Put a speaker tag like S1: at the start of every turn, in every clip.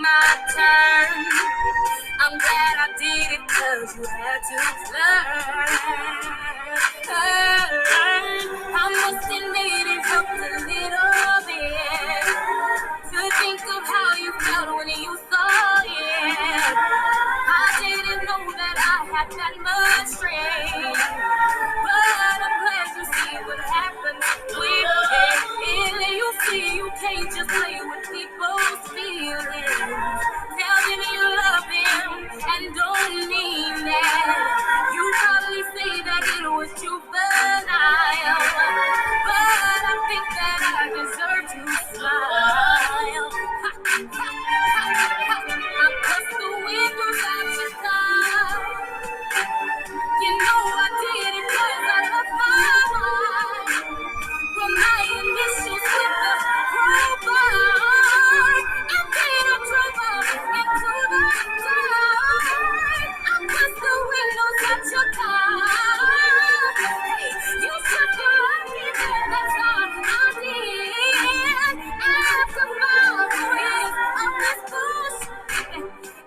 S1: my turn. I'm glad I did it 'cause you had to learn. I must admit it helped a little bit to think of how you felt when you saw it. I didn't know that I had that much strength, but I'm glad you see what happens when you see you can't just play with people's feelings. Tell them you love them and don't mean that. You probably say that it was juvenile, but I think that I deserve to smile. I bust the windows out your car. You know I did it 'cause I love my heart. From my initials with the crowbar, and then I drove up into the dark. I bust the windows out your car. Hey, you shook your lucky, that's all I did. After 5 years of this bullshit,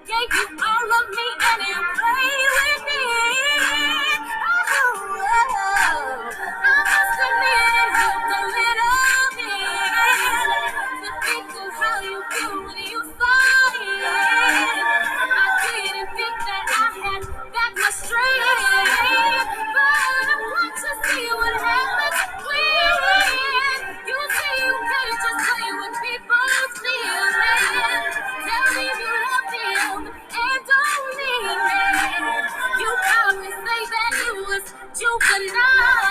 S1: gave you all of me and you played with it. I must admit it helped a little bit to think of how you feel when you saw it. I didn't think that I had that much strength, but I'm glad to see what happens when you say you can't just play with people's feelings. Tell me you love them and don't mean it. You probably say that it was juvenile,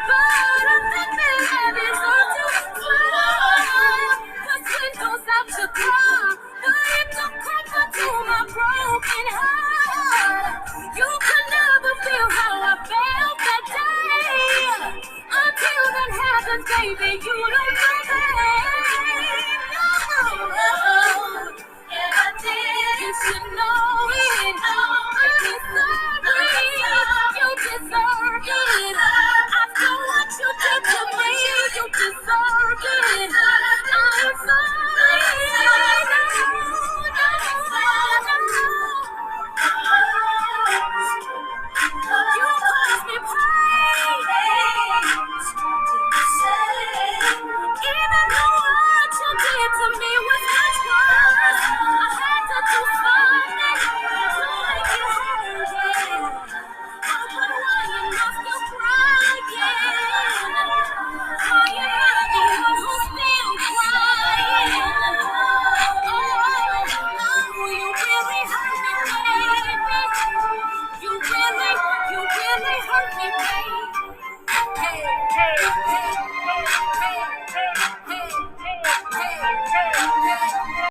S1: but I think that that is all too smile. 'Cause windows out your car, but it don't comfort to my broken heart. You could never feel how I felt that day. Until that happens, baby, you don't know that. No. Yeah, I did. You should know it. I'm sorry. You deserve it. After what you did to me, you deserve it. I'm sorry. You caused me pain. Even though what you did to me was much worse, I had to do something to make you hurt. I wonder why you're not still crying. Why you're not the one who's still crying. Oh, you really hurt me, baby. You really hurt me, baby. Hey, hey, hey, hey, hey, hey, hey, hey.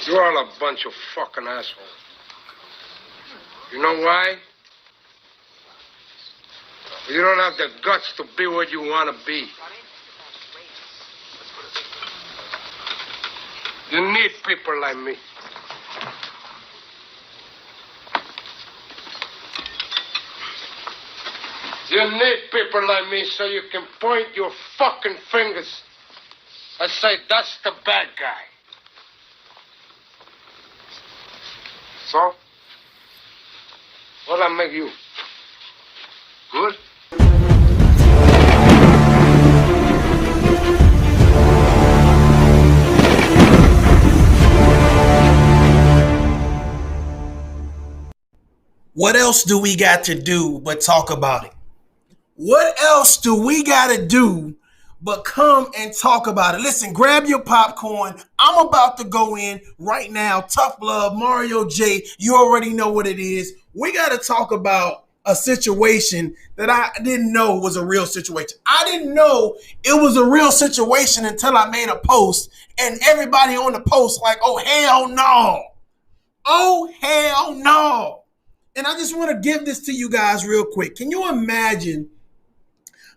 S2: You're all a bunch of fucking assholes. You know why? You don't have the guts to be what you want to be. You need people like me. You need people like me so you can point your fucking fingers and say, that's the bad guy. So? What'll I make you? Good?
S1: What else do we got to do but talk about it? What else do we got to do but come and talk about it? Listen, grab your popcorn. I'm about to go in right now. Tough Love, Mario J. You already know what it is. We got to talk about a situation that I didn't know was a real situation. I didn't know it was a real situation until I made a post, and everybody on the post like, oh, hell no. Oh, hell no. And I just want to give this to you guys real quick. Can you imagine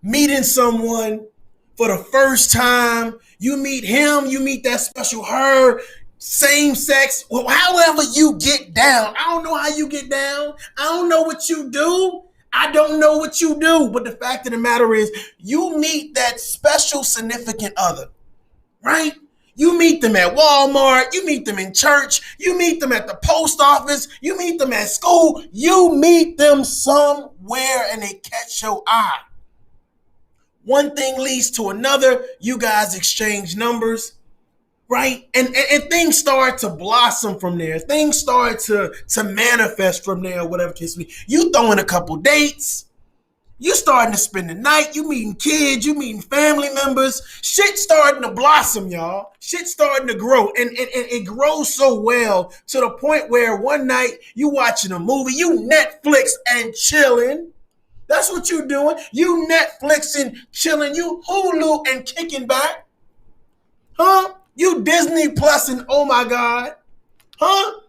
S1: meeting someone for the first time? You meet him, you meet that special her, same sex, well, however you get down. I don't know how you get down. I don't know what you do. I don't know what you do. But the fact of the matter is, you meet that special significant other, right? You meet them at Walmart, you meet them in church, you meet them at the post office, you meet them at school, you meet them somewhere and they catch your eye. One thing leads to another, you guys exchange numbers, right? And things start to blossom from there. Things start to manifest from there, whatever case may be. You throw in a couple dates. You starting to spend the night. You meeting kids. You meeting family members. Shit starting to blossom, y'all. Shit starting to grow. And it grows so well to the point where one night you watching a movie. You Netflix and chilling. That's what you doing. You Netflixing, chilling. You Hulu and kicking back. Huh? You Disney Plus and oh my God. Huh?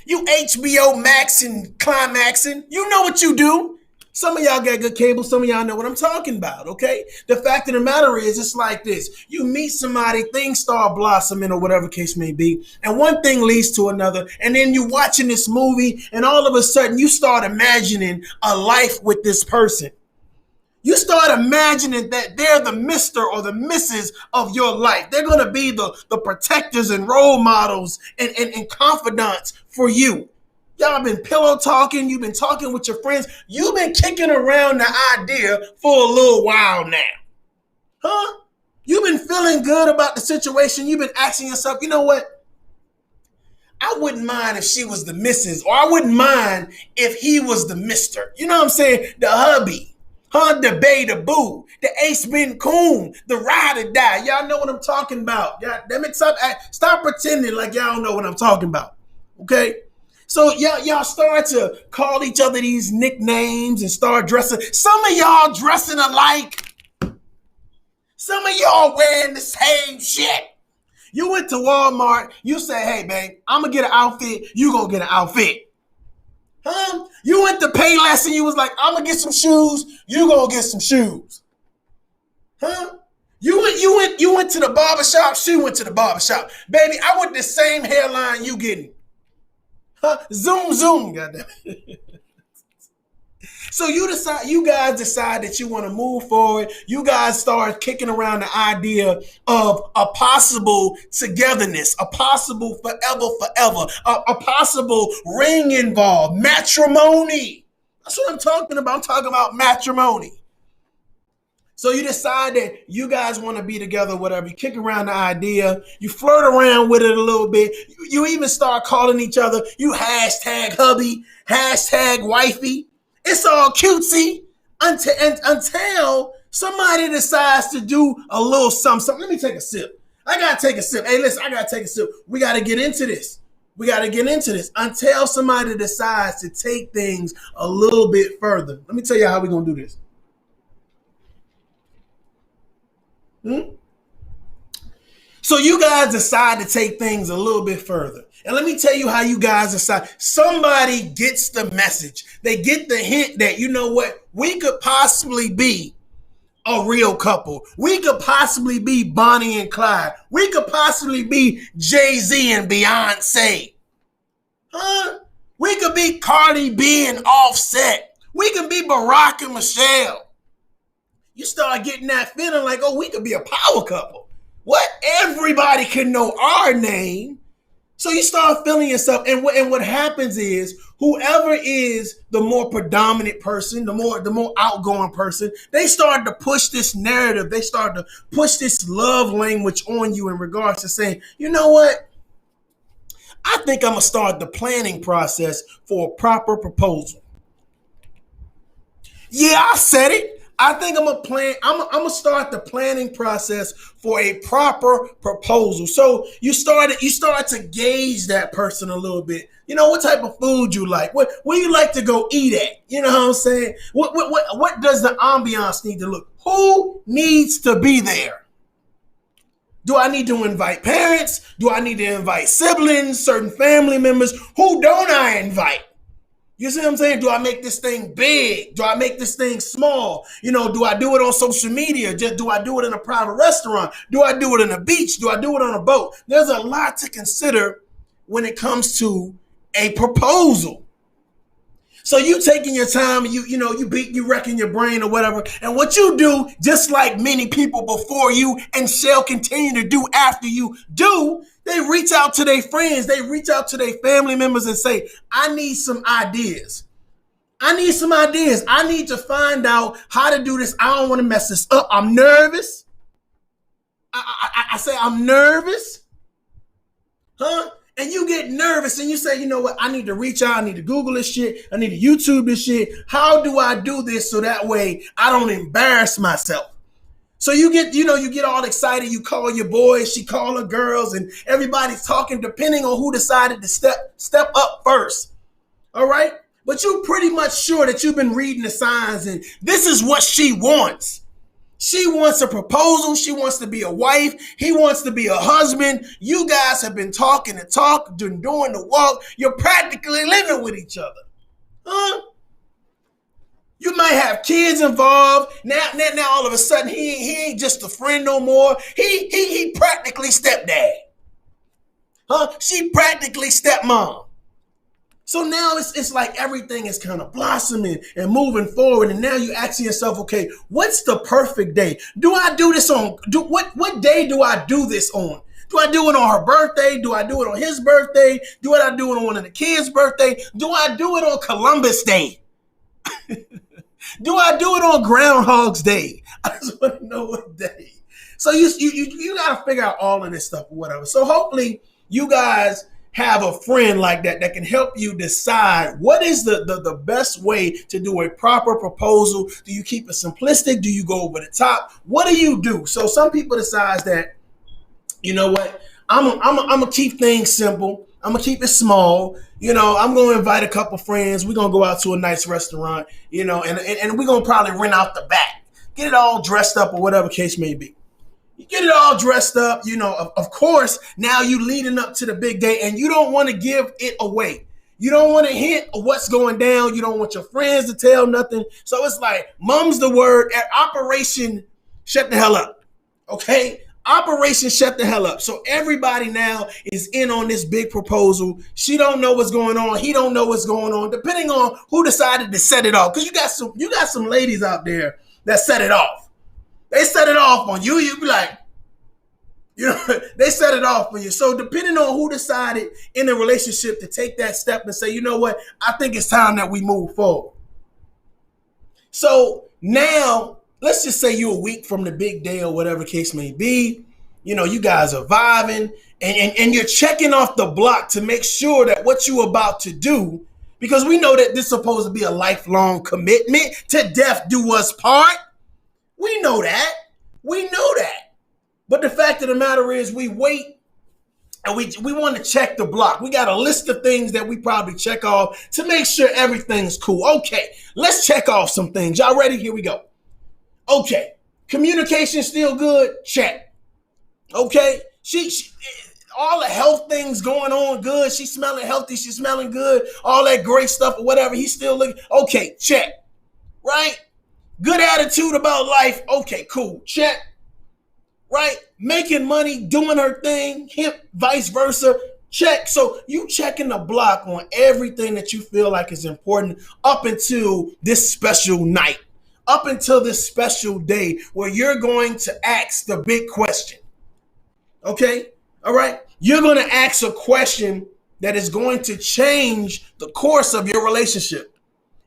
S1: You HBO Max and climaxing. You know what you do. Some of y'all got good cable. Some of y'all know what I'm talking about, okay? The fact of the matter is, it's like this. You meet somebody, things start blossoming or whatever case may be, and one thing leads to another, and then you watching this movie, and all of a sudden, you start imagining a life with this person. You start imagining that they're the Mr. or the Mrs. of your life. They're going to be the protectors and role models and confidants for you. Y'all been pillow talking. You've been talking with your friends. You've been kicking around the idea for a little while now. Huh? You've been feeling good about the situation. You've been asking yourself, you know what? I wouldn't mind if she was the Mrs. or I wouldn't mind if he was the Mr. You know what I'm saying? The hubby. Huh? The bae, the boo. The ace bin coon. The ride or die. Y'all know what I'm talking about. Stop pretending like y'all don't know what I'm talking about. Okay? So y'all start to call each other these nicknames and start dressing. Some of y'all dressing alike. Some of y'all wearing the same shit. You went to Walmart. You said, hey, babe, I'm going to get an outfit. You going to get an outfit. Huh? You went to Payless and you was like, I'm going to get some shoes. You going to get some shoes. Huh? You went to the barbershop. She went to the barbershop. Baby, I want the same hairline you getting. Huh? Zoom, goddamn. So you guys decide that you want to move forward. You guys start kicking around the idea of a possible togetherness, a possible forever, a possible ring involved, matrimony. That's what I'm talking about. I'm talking about matrimony. So you decide that you guys want to be together, whatever. You kick around the idea. You flirt around with it a little bit. You even start calling each other. You hashtag hubby, hashtag wifey. It's all cutesy until somebody decides to do a little something. Let me take a sip. I got to take a sip. Hey, listen, I got to take a sip. We got to get into this. Until somebody decides to take things a little bit further. Let me tell you how we're going to do this. So you guys decide to take things a little bit further. And let me tell you how you guys decide. Somebody gets the message. They get the hint that, you know what, we could possibly be a real couple. We could possibly be Bonnie and Clyde. We could possibly be Jay-Z and Beyonce. Huh? We could be Cardi B and Offset. We could be Barack and Michelle. You start getting that feeling like, oh, we could be a power couple. What? Everybody can know our name. So you start feeling yourself. And what happens is whoever is the more predominant person, the more outgoing person, they start to push this narrative. They start to push this love language on you in regards to saying, you know what? I think I'm going to start the planning process for a proper proposal. Yeah, I said it. I think I'm gonna plan. I'm gonna start the planning process for a proper proposal. So you start to gauge that person a little bit. You know what type of food you like. Where you like to go eat at. You know what I'm saying? What does the ambiance need to look? Who needs to be there? Do I need to invite parents? Do I need to invite siblings, certain family members? Who don't I invite? You see what I'm saying? Do I make this thing big? Do I make this thing small? You know, do I do it on social media? Do I do it in a private restaurant? Do I do it in a beach? Do I do it on a boat? There's a lot to consider when it comes to a proposal. So you taking your time, you wrecking your brain or whatever. And what you do, just like many people before you and shall continue to do after you do, they reach out to their friends, they reach out to their family members and say, I need some ideas. I need to find out how to do this. I don't want to mess this up. I'm nervous. I say I'm nervous. Huh? And you get nervous and you say, you know what? I need to reach out. I need to Google this shit. I need to YouTube this shit. How do I do this so that way I don't embarrass myself? So you get all excited. You call your boys, she call her girls, and everybody's talking depending on who decided to step up first. All right? But you're pretty much sure that you've been reading the signs and this is what she wants. She wants a proposal. She wants to be a wife. He wants to be a husband. You guys have been talking the talk, doing the walk. You're practically living with each other. Huh? You might have kids involved. Now all of a sudden, he ain't just a friend no more. He practically stepdad. Huh? She practically stepmom. So now it's like everything is kind of blossoming and moving forward. And now you asking yourself, okay, what's the perfect day? Do I do this on, what day do I do this on? Do I do it on her birthday? Do I do it on his birthday? Do I do it on one of the kids' birthday? Do I do it on Columbus Day? Do I do it on Groundhog's Day? I just want to know what day. So you got to figure out all of this stuff or whatever. So hopefully you guys have a friend like that can help you decide what is the best way to do a proper proposal. Do you keep it simplistic? Do you go over the top? What do you do? So some people decide that, you know what, I'm gonna keep things simple. I'm gonna keep it small. You know, I'm gonna invite a couple friends. We're gonna go out to a nice restaurant, you know, and we're gonna probably rent out the back, get it all dressed up or whatever case may be. You get it all dressed up, you know, of course, now you leading up to the big day and you don't want to give it away. You don't want to hint what's going down. You don't want your friends to tell nothing. So it's like, mum's the word at Operation Shut the Hell Up. Okay? Operation Shut the Hell Up. So everybody now is in on this big proposal. She don't know what's going on. He don't know what's going on, depending on who decided to set it off. Because you got some ladies out there that set it off. They set it off on you. You be like, you know, they set it off on you. So depending on who decided in a relationship to take that step and say, you know what, I think it's time that we move forward. So now, let's just say you're a week from the big day or whatever case may be. You know, you guys are vibing and you're checking off the block to make sure that what you're about to do, because we know that this is supposed to be a lifelong commitment, to death do us part. We know that. But the fact of the matter is we wait and we want to check the block. We got a list of things that we probably check off to make sure everything's cool. Okay, let's check off some things. Y'all ready? Here we go. Okay, communication still good? Check. Okay, she all the health things going on good. She's smelling healthy. She's smelling good. All that great stuff or whatever. He's still looking. Okay, check. Right? Good attitude about life. Okay, cool. Check. Right? Making money, doing her thing, him, vice versa. Check. So you checking the block on everything that you feel like is important up until this special night, up until this special day where you're going to ask the big question. Okay? All right? You're going to ask a question that is going to change the course of your relationship.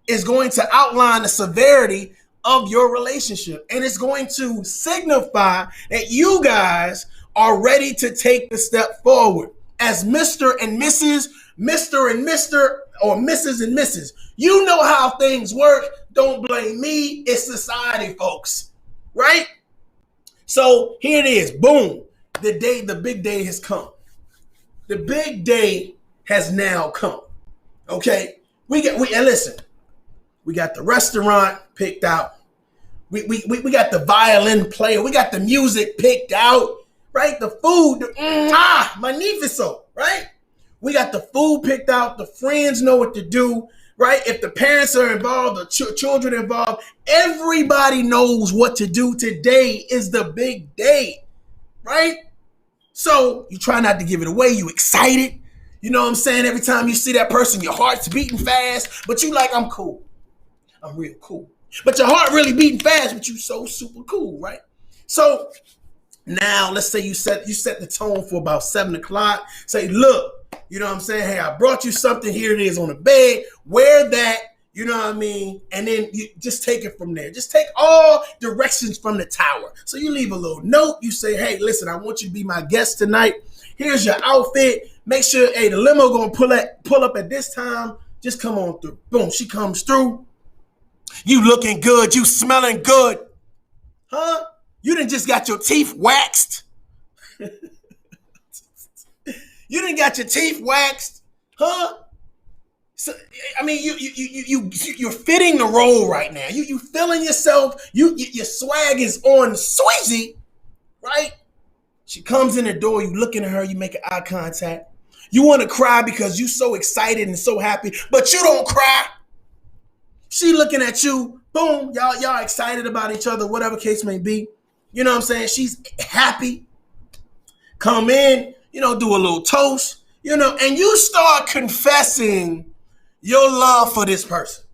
S1: It's going to outline the severity of your relationship. And it's going to signify that you guys are ready to take the step forward.
S3: as Mr. and Mrs., Mr. and Mr., or Mrs. and Mrs. You know how things work. Don't blame me. It's society, folks. Right? So here it is. Boom. The big day has come. The big day has now come. Okay? And listen, we got the restaurant picked out. We got the violin player. We got the music picked out. Right? The food. Magnifico. Right? We got the food picked out. The friends know what to do. Right? If the parents are involved, the children involved, everybody knows what to do. Today is the big day. Right? So you try not to give it away. You excited. You know what I'm saying? Every time you see that person, your heart's beating fast, but you like, I'm cool. I'm real cool. But your heart really beating fast, but you so super cool, right? So now let's say you set the tone for about 7 o'clock. Say, look, you know what I'm saying? Hey, I brought you something. Here it is on the bed. Wear that. You know what I mean? And then you just take it from there. Just take all directions from the tower. So you leave a little note. You say, hey, listen, I want you to be my guest tonight. Here's your outfit. Make sure, hey, the limo gonna pull up at this time. Just come on through. Boom, she comes through. You looking good. You smelling good. Huh? You done just got your teeth waxed. You done got your teeth waxed. Huh? So, I mean, you're fitting the role right now. You feeling yourself. Your swag is on Sweezy, right? She comes in the door. You looking at her. You make eye contact. You want to cry because you so excited and so happy, but you don't cry. She looking at you. Boom, y'all excited about each other, whatever case may be. You know what I'm saying? She's happy. Come in, do a little toast, and you start confessing your love for this person.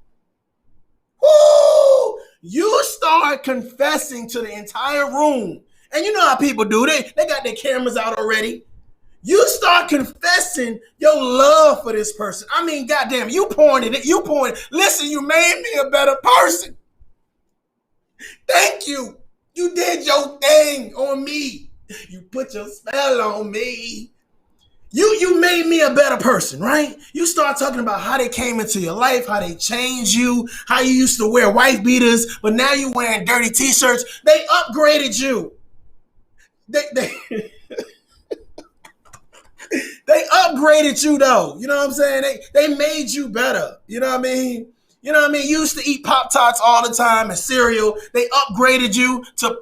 S3: Woo! You start confessing to the entire room. And you know how people do. They got their cameras out already. You start confessing your love for this person. I mean, goddamn, you pouring it. Listen, you made me a better person. Thank you. You did your thing on me. You put your spell on me. You made me a better person, right? You start talking about how they came into your life, how they changed you, how you used to wear wife beaters, but now you wearing dirty t-shirts. They upgraded you. They they upgraded you though. You know what I'm saying? They made you better. You know what I mean? You used to eat Pop-Tarts all the time and cereal. They upgraded you to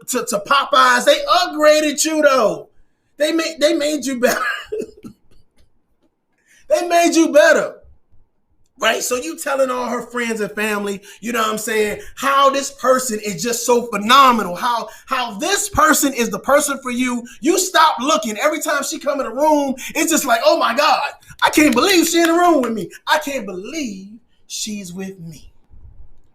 S3: Popeyes. They upgraded you though. They made you better. They made you better. Right? So you telling all her friends and family, you know what I'm saying, how this person is just so phenomenal, how this person is the person for you. You stop looking. Every time she come in the room, it's just like, oh my God, I can't believe she's in the room with me. I can't believe she's with me.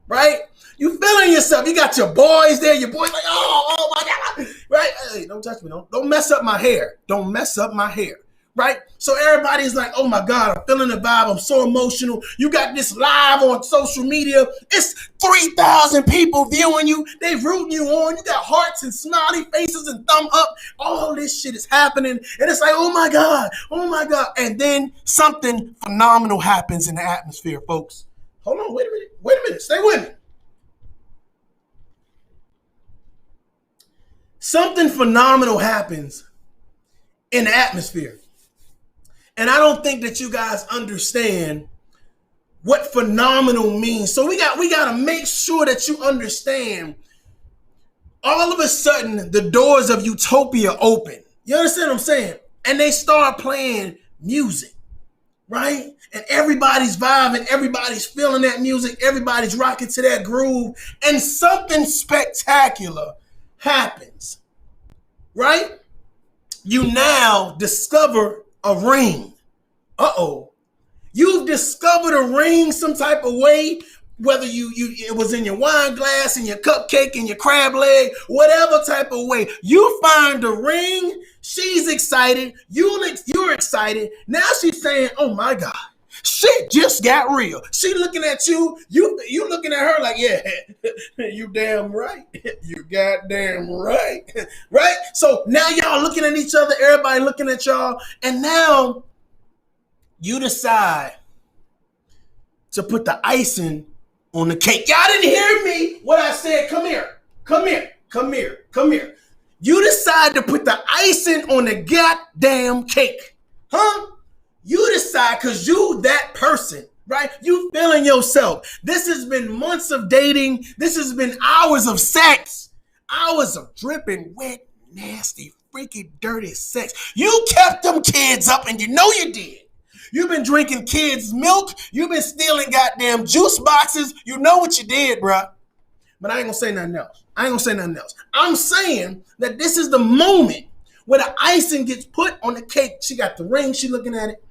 S3: Right? You feeling yourself. You got your boys there. Your boys like, oh my God. Right? Hey, don't touch me. Don't mess up my hair. Don't mess up my hair. Right? So everybody's like, oh my God, I'm feeling the vibe. I'm so emotional. You got this live on social media. It's 3,000 people viewing you. They rooting you on. You got hearts and smiley faces and thumb up. All this shit is happening. And it's like, oh my God, oh my God. And then something phenomenal happens in the atmosphere, folks. Hold on, wait a minute. Stay with me. Something phenomenal happens in the atmosphere. And I don't think that you guys understand what phenomenal means. So we got to make sure that you understand. All of a sudden, the doors of utopia open. You understand what I'm saying? And they start playing music, right? And everybody's vibing, everybody's feeling that music, everybody's rocking to that groove, and something spectacular happens, right? You now discover a ring. Uh-oh. You've discovered a ring some type of way, whether it was in your wine glass, in your cupcake, in your crab leg, whatever type of way. You find the ring. She's excited. You're excited. Now she's saying, oh my God, Shit just got real. She looking at you, you looking at her like, yeah, you damn right. You goddamn right. Right? So now y'all looking at each other, everybody looking at y'all, and now you decide to put the icing on the cake. Y'all didn't hear me what I said. Come here. Come here. Come here. Come here. You decide to put the icing on the goddamn cake. Huh? You decide because you that person, right? You feeling yourself. This has been months of dating. This has been hours of sex. Hours of dripping, wet, nasty, freaky, dirty sex. You kept them kids up and you know you did. You've been drinking kids' milk. You've been stealing goddamn juice boxes. You know what you did, bruh. But I ain't gonna say nothing else. I'm saying that this is the moment where the icing gets put on the cake. She got the ring. She looking at it.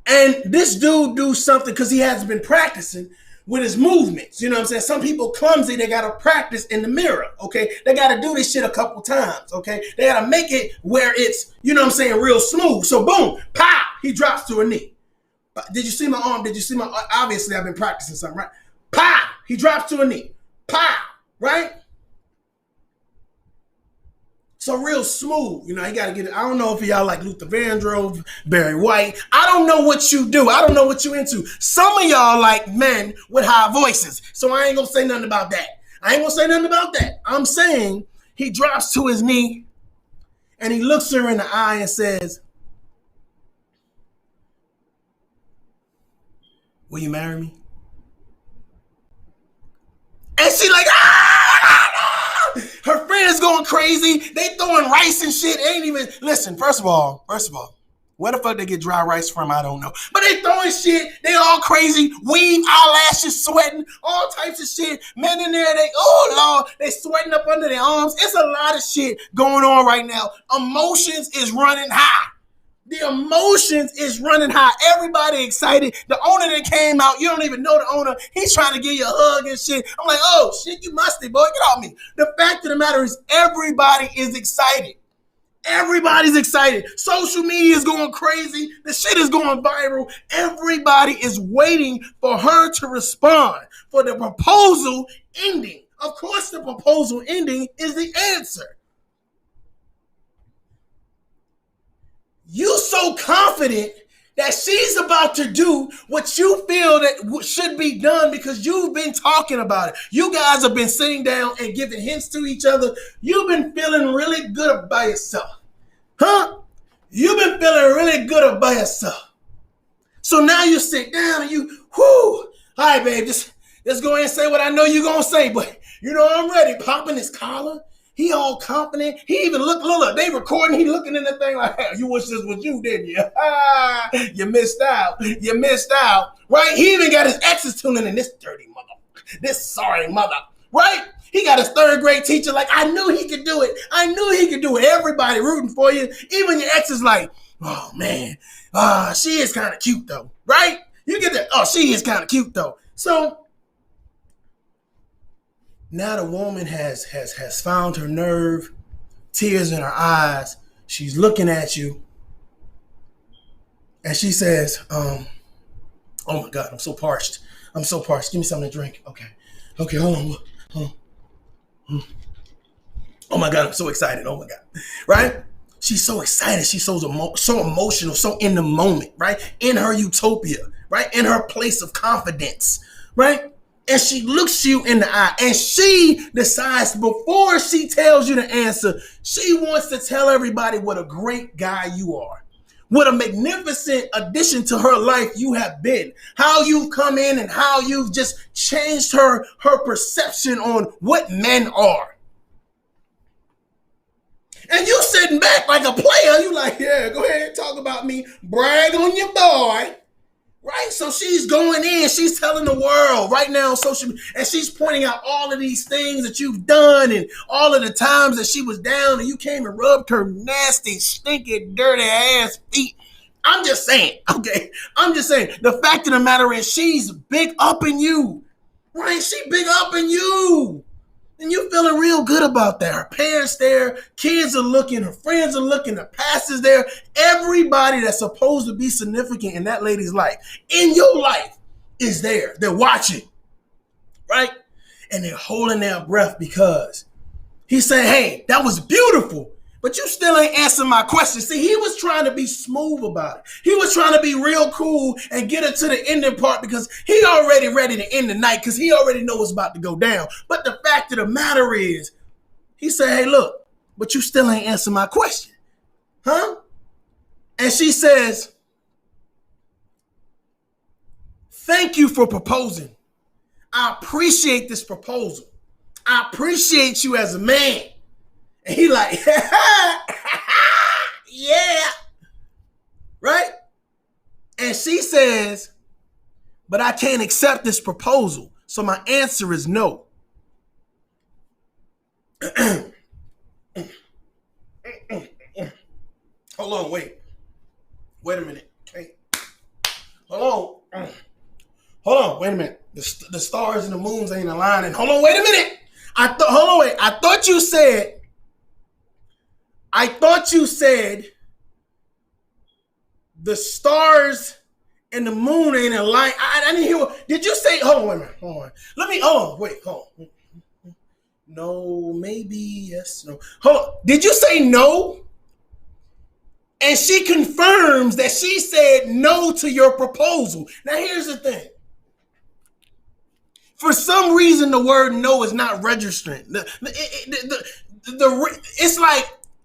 S3: And this dude do something because he has been practicing with his movements. You know what I'm saying? Some people clumsy. They got to practice in the mirror, okay? They got to do this shit a couple times, okay? They got to make it where it's, you know what I'm saying, real smooth. So boom, pow, he drops to a knee. Did you see my arm? Did you see my, obviously I've been practicing something, right? Pow, he drops to a knee. Pow, right? So real smooth, you know, you got to get it. I don't know if y'all like Luther Vandross, Barry White. I don't know what you do. I don't know what you into. Some of y'all like men with high voices. So I ain't going to say nothing about that. I'm saying he drops to his knee and he looks her in the eye and says, will you marry me? And she like, her friends going crazy. They throwing rice and shit. Ain't even, listen, first of all, where the fuck they get dry rice from, I don't know. But they throwing shit. They all crazy. Weave, eyelashes sweating, all types of shit. Men in there, they sweating up under their arms. It's a lot of shit going on right now. Emotions is running high. The emotions is running high. Everybody excited. The owner that came out, you don't even know the owner. He's trying to give you a hug and shit. I'm like, oh, shit, you musty, boy. Get off me. The fact of the matter is everybody is excited. Everybody's excited. Social media is going crazy. The shit is going viral. Everybody is waiting for her to respond, for the proposal ending. Of course, the proposal ending is the answer. You so confident that she's about to do what you feel that should be done because you've been talking about it. You guys have been sitting down and giving hints to each other. You've been feeling really good about yourself. Huh? You've been feeling really good about yourself. So now you sit down and you, all right, babe, just go ahead and say what I know you're going to say, but you know I'm ready. Popping his collar. He all confident. He even look, they recording. He looking in the thing like, hey, you wish this was you, didn't you? You missed out. Right? He even got his exes tuning in. This dirty mother. This sorry mother. Right? He got his third grade teacher like, I knew he could do it. Everybody rooting for you. Even your ex is like, oh, man. She is kind of cute, though. Right? You get that. Oh, she is kind of cute, though. So now the woman has found her nerve, tears in her eyes. She's looking at you. And she says, oh my God, I'm so parched. Give me something to drink. Okay, hold on. Oh my God, I'm so excited. Oh my God. Right? She's so excited. She's so emotional, so in the moment, right? In her utopia, right? In her place of confidence, right? And she looks you in the eye and she decides before she tells you the answer, she wants to tell everybody what a great guy you are. What a magnificent addition to her life you have been. How you've come in and how you've just changed her perception on what men are. And you sitting back like a player. You like, yeah, go ahead and talk about me. Brag on your boy. Right? So she's going in, she's telling the world right now on social media, and she's pointing out all of these things that you've done and all of the times that she was down and you came and rubbed her nasty, stinking, dirty ass feet. I'm just saying, okay? The fact of the matter is she's big up in you. Right? She big up in you. And you feeling real good about that. Her parents there, kids are looking, her friends are looking, the pastor's there. Everybody that's supposed to be significant in that lady's life, in your life, is there. They're watching, right? And they're holding their breath because he said, hey, that was beautiful, but you still ain't answering my question. See, he was trying to be smooth about it. He was trying to be real cool and get it to the ending part because he already ready to end the night because he already know what's about to go down. But the fact of the matter is, he said, hey, look, but you still ain't answering my question. Huh? And she says, thank you for proposing. I appreciate this proposal. I appreciate you as a man. And he like, yeah. Right? And she says, but I can't accept this proposal. So my answer is no. Hold on, wait. Wait a minute. Okay. Hold on, wait a minute. The stars and the moons ain't aligning. Hold on, wait a minute. I thought you said the stars and the moon ain't aligned. I didn't hear what, did you say, hold on, wait a minute, hold on. No, maybe, yes, no. Hold on, did you say no? And she confirms that she said no to your proposal. Now here's the thing. For some reason, the word no is not registering.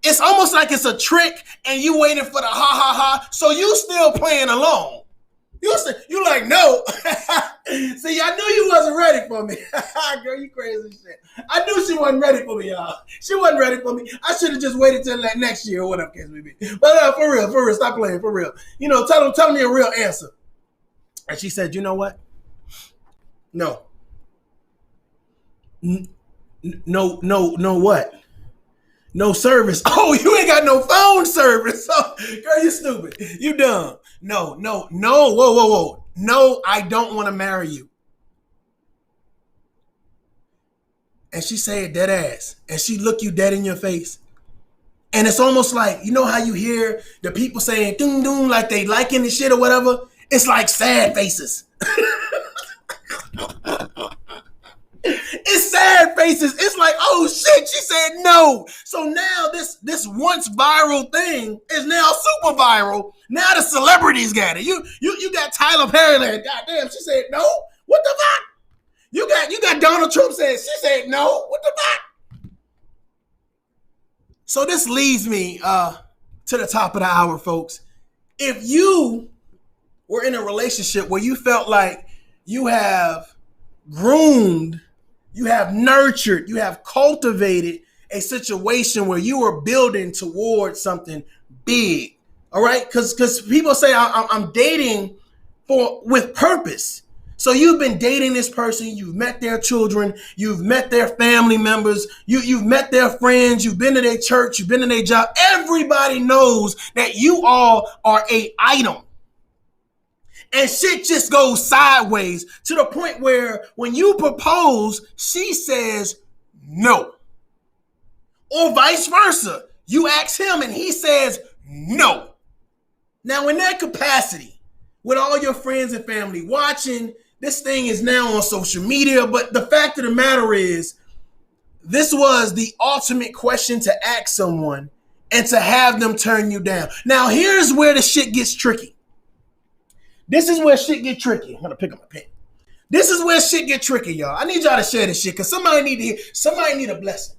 S3: It's almost like it's a trick and you waiting for the ha ha ha. So you still playing along. You like, no. See, I knew you wasn't ready for me. Girl, you crazy shit. I knew she wasn't ready for me, y'all. She wasn't ready for me. I should have just waited till like next year or whatever case may be. But for real, stop playing, for real. You know, tell me a real answer. And she said, you know what? No. No what? No service. Oh, you ain't got no phone service. Oh, girl, you stupid. You dumb. No. Whoa. No, I don't want to marry you. And she said dead ass. And she look you dead in your face. And it's almost like, you know how you hear the people saying doom doom like they liking the shit or whatever? It's like sad faces. It's sad faces. It's like, oh shit, she said no. So now this once viral thing is now super viral. Now the celebrities got it. You got Tyler Perry like, goddamn, she said no. What the fuck? You got Donald Trump saying she said no. What the fuck? So this leads me to the top of the hour, folks. If you were in a relationship where you felt like you have groomed, you have nurtured, you have cultivated a situation where you are building towards something big, all right? Because people say I'm dating with purpose. So you've been dating this person, you've met their children, you've met their family members, you've met their friends, you've been to their church, you've been to their job. Everybody knows that you all are a item. And shit just goes sideways to the point where when you propose, she says no. Or vice versa. You ask him and he says no. Now in that capacity, with all your friends and family watching, this thing is now on social media. But the fact of the matter is, this was the ultimate question to ask someone and to have them turn you down. Now here's where the shit gets tricky. This is where shit get tricky. I'm gonna pick up my pen. This is where shit get tricky, y'all. I need y'all to share this shit because somebody need a blessing.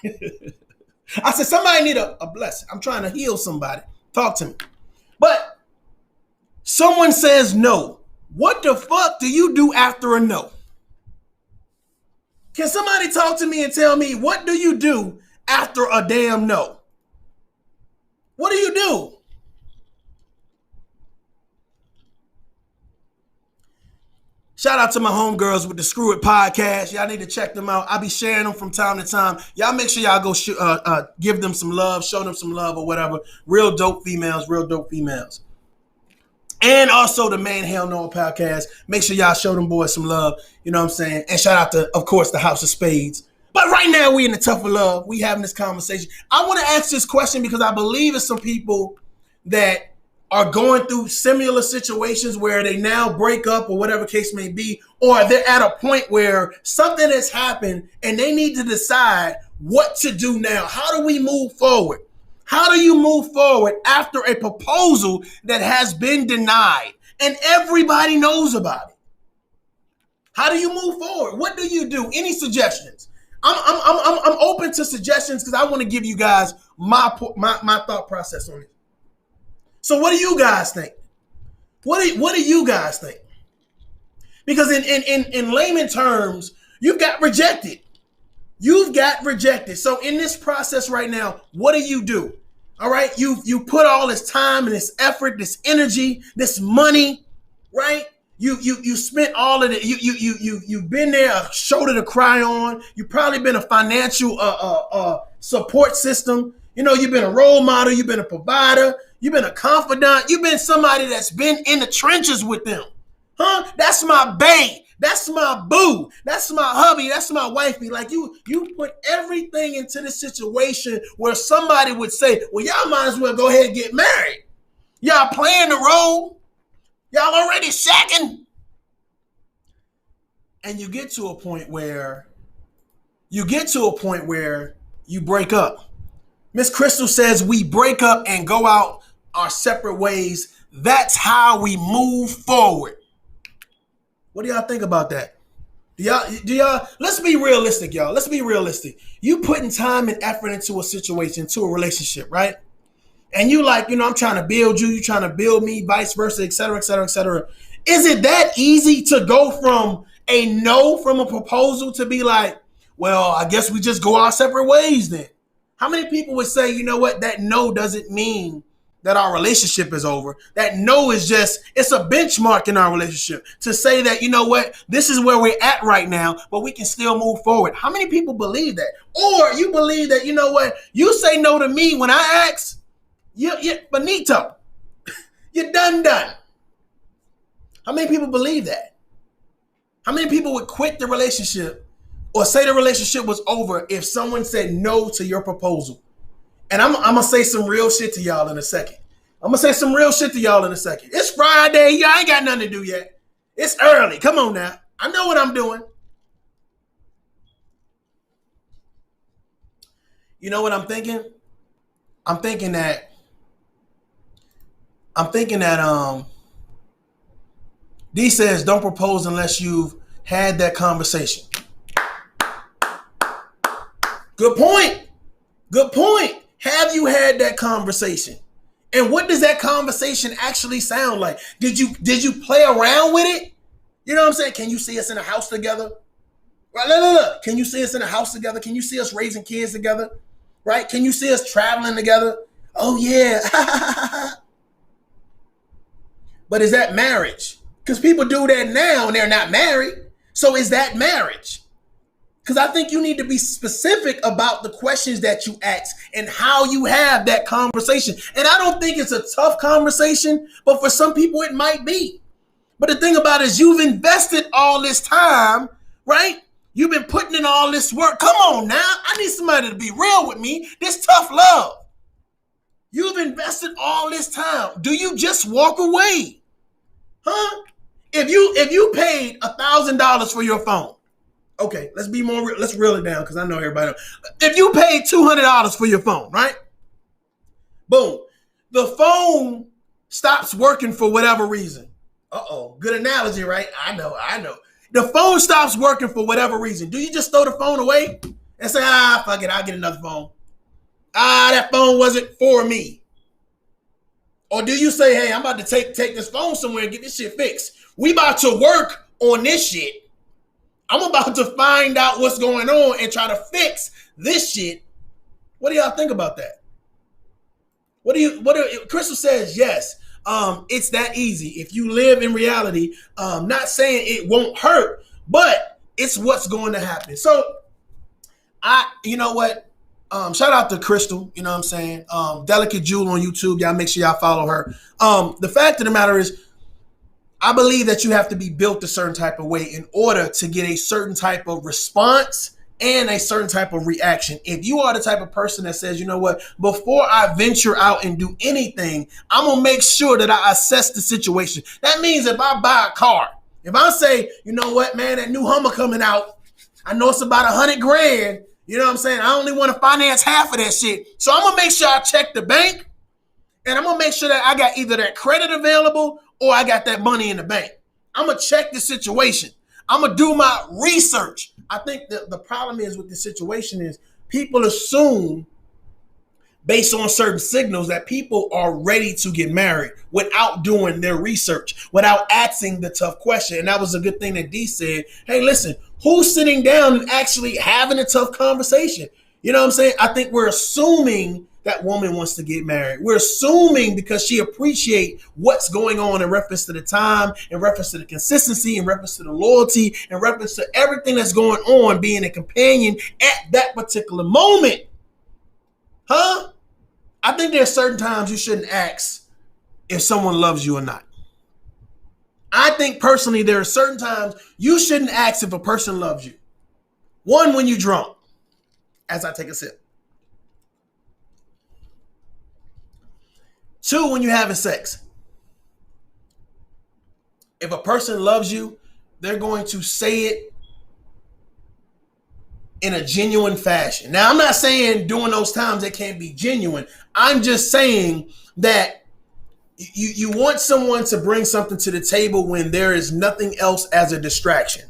S3: I said somebody need a blessing. I'm trying to heal somebody. Talk to me. But someone says no. What the fuck do you do after a no? Can somebody talk to me and tell me what do you do after a damn no? What do you do? Shout out to my homegirls with the Screw It podcast. Y'all need to check them out. I'll be sharing them from time to time. Y'all make sure y'all go give them some love, show them some love or whatever. Real dope females. And also the Man Hell No podcast. Make sure y'all show them boys some love. You know what I'm saying? And shout out to, of course, the House of Spades. But right now we in the tougher love. We having this conversation. I want to ask this question because I believe it's some people that are going through similar situations where they now break up or whatever case may be, or they're at a point where something has happened and they need to decide what to do now. How do we move forward? How do you move forward after a proposal that has been denied and everybody knows about it? How do you move forward? What do you do? Any suggestions? I'm open to suggestions because I want to give you guys my thought process on it. So what do you guys think? What do you guys think? Because in layman terms, you got rejected. You've got rejected. So in this process right now, what do? All right, you put all this time and this effort, this energy, this money, right? You spent all of it. You've been there, a shoulder to cry on. You've probably been a financial support system. You know, you've been a role model. You've been a provider. You've been a confidant. You've been somebody that's been in the trenches with them. Huh? That's my bae. That's my boo. That's my hubby. That's my wifey. Like you put everything into the situation where somebody would say, well, y'all might as well go ahead and get married. Y'all playing the role. Y'all already shacking. And you get to a point where you break up. Miss Crystal says we break up and go out our separate ways. That's how we move forward. What do y'all think about that? Do y'all, let's be realistic, y'all. Let's be realistic. You putting time and effort into a situation, to a relationship, right? And you like, I'm trying to build you, trying to build me, vice versa, et cetera, et cetera, et cetera. Is it that easy to go from a no from a proposal to be like, well, I guess we just go our separate ways then? How many people would say, you know what, that no doesn't mean that our relationship is over? That no is just, it's a benchmark in our relationship to say that, you know what, this is where we're at right now, but we can still move forward. How many people believe that? Or you believe that, you know what, you say no to me when I ask, you're finito. You're done. How many people believe that? How many people would quit the relationship or say the relationship was over if someone said no to your proposal? And I'm going to say some real shit to y'all in a second. It's Friday. Y'all ain't got nothing to do yet. It's early. Come on now. I know what I'm doing. You know what I'm thinking? I'm thinking that D says don't propose unless you've had that conversation. Good point. Have you had that conversation? And what does that conversation actually sound like? Did you play around with it? You know what I'm saying? Can you see us in a house together? Right, look. Can you see us in a house together? Can you see us raising kids together? Right? Can you see us traveling together? Oh yeah. But is that marriage? Because people do that now and they're not married. So is that marriage? Because I think you need to be specific about the questions that you ask and how you have that conversation. And I don't think it's a tough conversation, but for some people it might be. But the thing about it is you've invested all this time, right? You've been putting in all this work. Come on now. I need somebody to be real with me. This tough love. You've invested all this time. Do you just walk away? Huh? If you paid $1,000 for your phone, okay, let's be more real. Let's reel it down because I know everybody knows. If you paid $200 for your phone, right? Boom. The phone stops working for whatever reason. Uh-oh. Good analogy, right? I know. The phone stops working for whatever reason. Do you just throw the phone away and say, fuck it, I'll get another phone? That phone wasn't for me. Or do you say, hey, I'm about to take this phone somewhere and get this shit fixed. We about to work on this shit. I'm about to find out what's going on and try to fix this shit. What do y'all think about that? Crystal says yes. It's that easy. If you live in reality, not saying it won't hurt, but it's what's going to happen. So you know what? Shout out to Crystal, you know what I'm saying? Delicate Jewel on YouTube. Y'all make sure y'all follow her. The fact of the matter is, I believe that you have to be built a certain type of way in order to get a certain type of response and a certain type of reaction. If you are the type of person that says, you know what, before I venture out and do anything, I'm going to make sure that I assess the situation. That means if I buy a car, if I say, you know what, man, that new Hummer coming out, I know it's about $100,000. You know what I'm saying? I only want to finance half of that shit. So I'm going to make sure I check the bank, and I'm going to make sure that I got either that credit available or I got that money in the bank. I'm going to check the situation. I'm going to do my research. I think that the problem is with the situation is people assume based on certain signals that people are ready to get married without doing their research, without asking the tough question. And that was a good thing that D said. Hey, listen, who's sitting down and actually having a tough conversation? You know what I'm saying? I think we're assuming that woman wants to get married. We're assuming because she appreciates what's going on in reference to the time, in reference to the consistency, in reference to the loyalty, in reference to everything that's going on, being a companion at that particular moment. Huh? I think there's certain times you shouldn't ask if someone loves you or not. I think personally there are certain times you shouldn't ask if a person loves you. One, when you're drunk, as I take a sip. Two, when you're having sex. If a person loves you, they're going to say it in a genuine fashion. Now, I'm not saying during those times it can't be genuine. I'm just saying that you want someone to bring something to the table when there is nothing else as a distraction.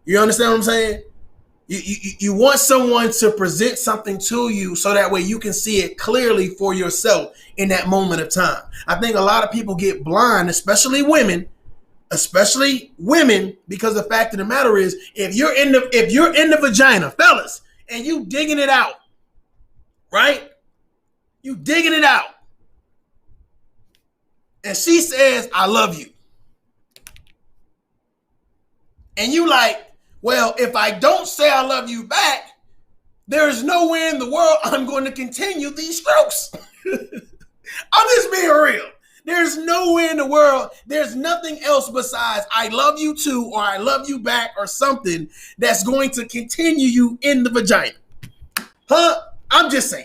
S3: You understand what I'm saying? You want someone to present something to you so that way you can see it clearly for yourself in that moment of time. I think a lot of people get blind, especially women, because the fact of the matter is, if you're in the vagina, fellas, and you digging it out, right? You digging it out. And she says, I love you. And you like, well, if I don't say I love you back, there is nowhere in the world I'm going to continue these strokes. I'm just being real. There's nowhere in the world, there's nothing else besides I love you too, or I love you back, or something that's going to continue you in the vagina. Huh? I'm just saying.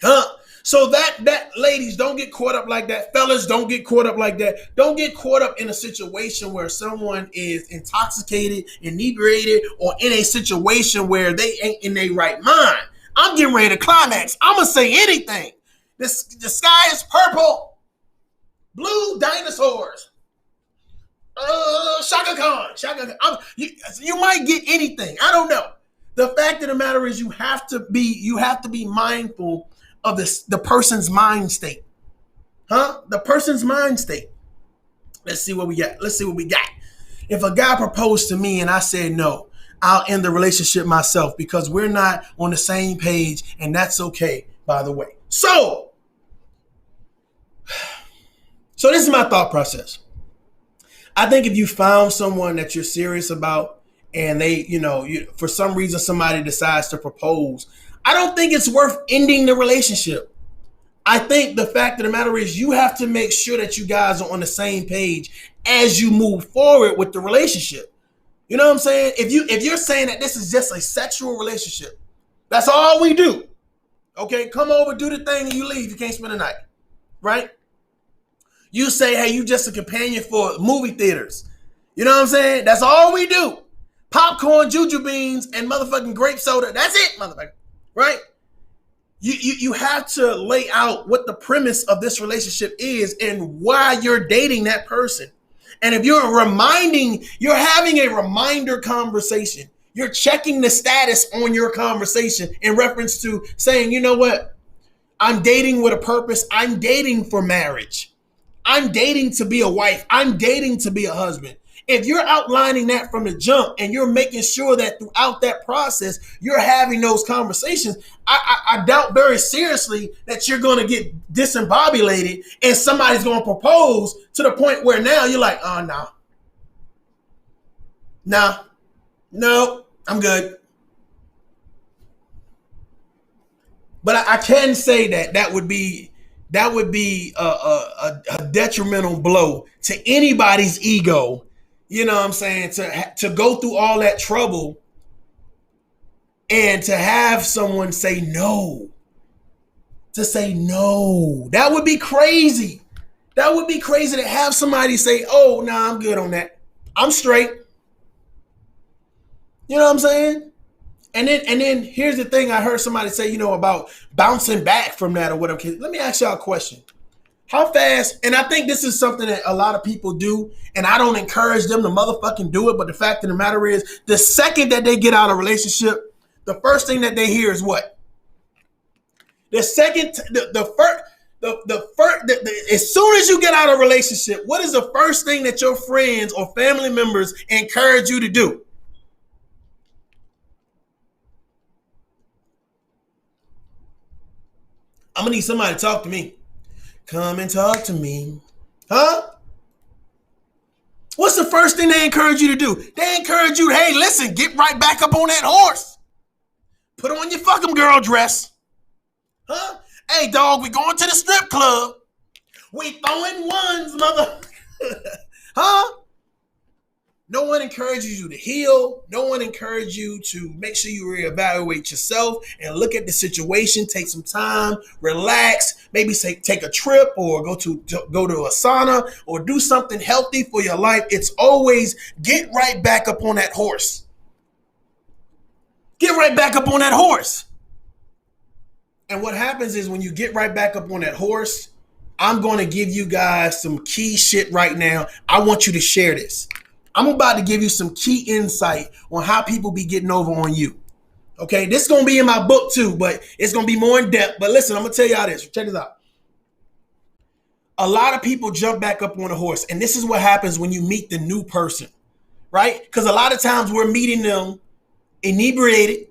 S3: Huh? So that ladies, don't get caught up like that. Fellas, don't get caught up like that. Don't get caught up in a situation where someone is intoxicated, inebriated, or in a situation where they ain't in their right mind. I'm getting ready to climax. I'm going to say anything. The sky is purple. Blue dinosaurs. Shaka Khan. You might get anything. I don't know. The fact of the matter is you have to be mindful of the person's mind state. Huh? The person's mind state. Let's see what we got. If a guy proposed to me and I said no, I'll end the relationship myself because we're not on the same page, and that's okay, by the way. So this is my thought process. I think if you found someone that you're serious about and they, for some reason somebody decides to propose, I don't think it's worth ending the relationship. I think the fact of the matter is you have to make sure that you guys are on the same page as you move forward with the relationship. You know what I'm saying? If you're saying that this is just a sexual relationship, that's all we do. Okay, come over, do the thing, and you leave. You can't spend the night, right? You say, hey, you just a companion for movie theaters. You know what I'm saying? That's all we do. Popcorn, juju beans, and motherfucking grape soda. That's it, motherfucker. Right? You have to lay out what the premise of this relationship is and why you're dating that person. And if you're having a reminder conversation, you're checking the status on your conversation in reference to saying, you know what? I'm dating with a purpose. I'm dating for marriage. I'm dating to be a wife. I'm dating to be a husband. If you're outlining that from the jump and you're making sure that throughout that process, you're having those conversations, I doubt very seriously that you're going to get disembobulated and somebody's going to propose to the point where now you're like, oh, no, I'm good. But I can say that would be a detrimental blow to anybody's ego. You know what I'm saying? To go through all that trouble And to have someone say no, that would be crazy. That would be crazy to have somebody say, oh, nah, I'm good on that. I'm straight. You know what I'm saying? And then here's the thing I heard somebody say, about bouncing back from that or whatever. Let me ask y'all a question. How fast, and I think this is something that a lot of people do, and I don't encourage them to motherfucking do it, but the fact of the matter is, the second that they get out of a relationship, the first thing that they hear is what? As soon as you get out of a relationship, what is the first thing that your friends or family members encourage you to do? I'm gonna need somebody to talk to me. Come and talk to me. Huh? What's the first thing they encourage you to do? They encourage you, hey, listen, get right back up on that horse. Put on your fucking girl dress. Huh? Hey, dog, we going to the strip club. We throwing ones, mother. Huh? No one encourages you to heal. No one encourages you to make sure you reevaluate yourself and look at the situation. Take some time, relax, maybe take a trip or go to a sauna or do something healthy for your life. It's always get right back up on that horse. Get right back up on that horse. And what happens is when you get right back up on that horse, I'm going to give you guys some key shit right now. I want you to share this. I'm about to give you some key insight on how people be getting over on you. Okay, this is going to be in my book too, but it's going to be more in depth. But listen, I'm going to tell y'all this. Check this out. A lot of people jump back up on a horse, and this is what happens when you meet the new person, right? Because a lot of times we're meeting them inebriated,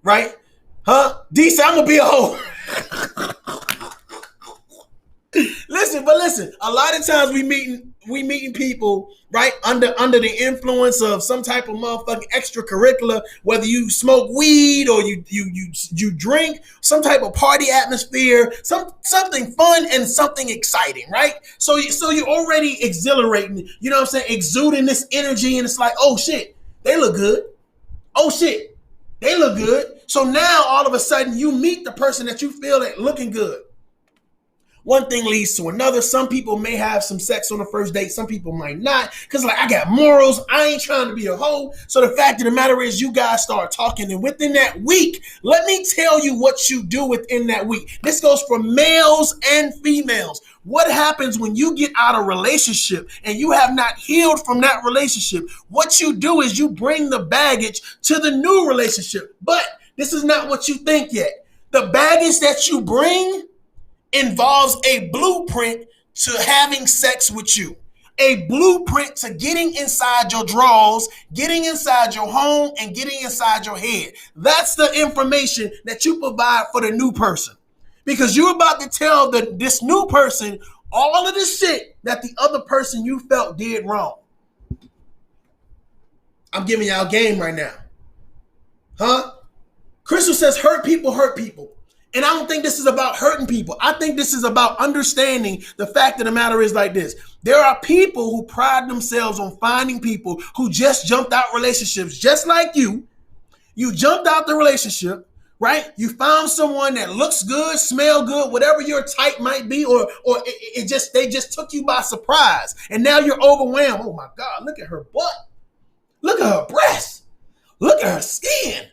S3: right? Huh? D-say, I'm going to be a hoe. Listen, a lot of times we meeting people, right, under the influence of some type of motherfucking extracurricular, whether you smoke weed or you drink, some type of party atmosphere, something fun and something exciting, right? So you're already exhilarating, you know what I'm saying, exuding this energy, and it's like, oh shit, they look good. Oh shit, they look good. So now all of a sudden you meet the person that you feel like looking good. One thing leads to another. Some people may have some sex on the first date. Some people might not. Because like, I got morals. I ain't trying to be a hoe. So the fact of the matter is you guys start talking. And within that week, let me tell you what you do within that week. This goes for males and females. What happens when you get out of a relationship and you have not healed from that relationship? What you do is you bring the baggage to the new relationship. But this is not what you think yet. The baggage that you bring involves a blueprint to having sex with you, a blueprint to getting inside your drawers, getting inside your home, and getting inside your head. That's the information that you provide for the new person, because you're about to tell this new person all of the shit that the other person you felt did wrong. I'm giving y'all game right now. Huh? Crystal says hurt people hurt people. And I don't think this is about hurting people. I think this is about understanding the fact of the matter is like this. There are people who pride themselves on finding people who just jumped out relationships, just like you. You jumped out the relationship, right? You found someone that looks good, smell good, whatever your type might be, or they just took you by surprise. And now you're overwhelmed. Oh my God, look at her butt. Look at her breasts. Look at her skin.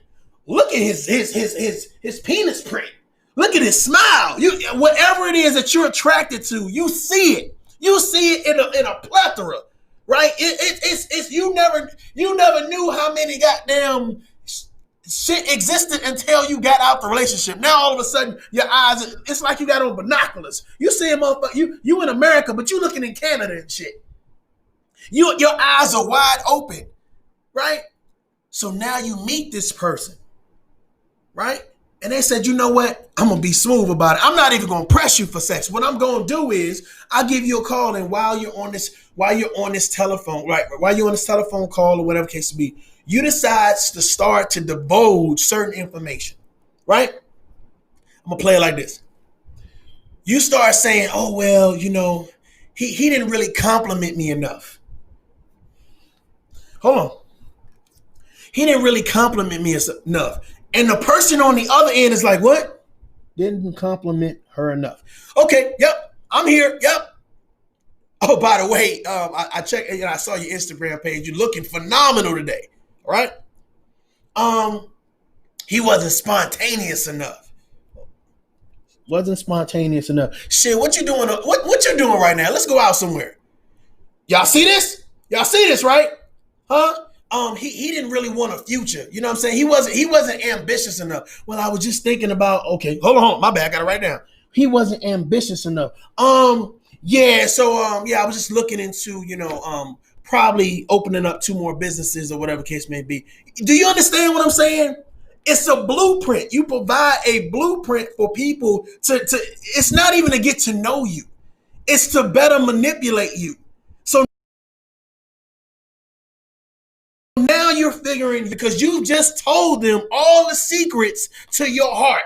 S3: Look at his penis print. Look at his smile. Whatever it is that you're attracted to, you see it. You see it in a plethora, right? It's you never knew how many goddamn shit existed until you got out the relationship. Now all of a sudden your eyes, it's like you got on binoculars. You see a motherfucker, you in America, but you looking in Canada and shit. Your eyes are wide open, right? So now you meet this person, right? And they said, you know what? I'm going to be smooth about it. I'm not even going to press you for sex. What I'm going to do is I'll give you a call. And while you're on this telephone, right? While you're on this telephone call or whatever case to be, you decide to start to divulge certain information, right? I'm going to play it like this. You start saying, oh, well, you know, he didn't really compliment me enough. Hold on. He didn't really compliment me enough. And the person on the other end is like, what? Didn't compliment her enough. Okay, yep, I'm here, yep. Oh, by the way, I checked, I saw your Instagram page. You're looking phenomenal today, right? He wasn't spontaneous enough. Wasn't spontaneous enough. Shit, what you doing? What you doing right now? Let's go out somewhere. Y'all see this? Y'all see this, right? Huh? He didn't really want a future. You know what I'm saying? He wasn't ambitious enough. Well, I was just thinking about, okay, hold on, my bad, I got it right down. He wasn't ambitious enough. Yeah, so I was just looking into, probably opening up 2 more businesses or whatever case may be. Do you understand what I'm saying? It's a blueprint. You provide a blueprint for people to it's not even to get to know you. It's to better manipulate you. So now you're figuring, because you just told them all the secrets to your heart.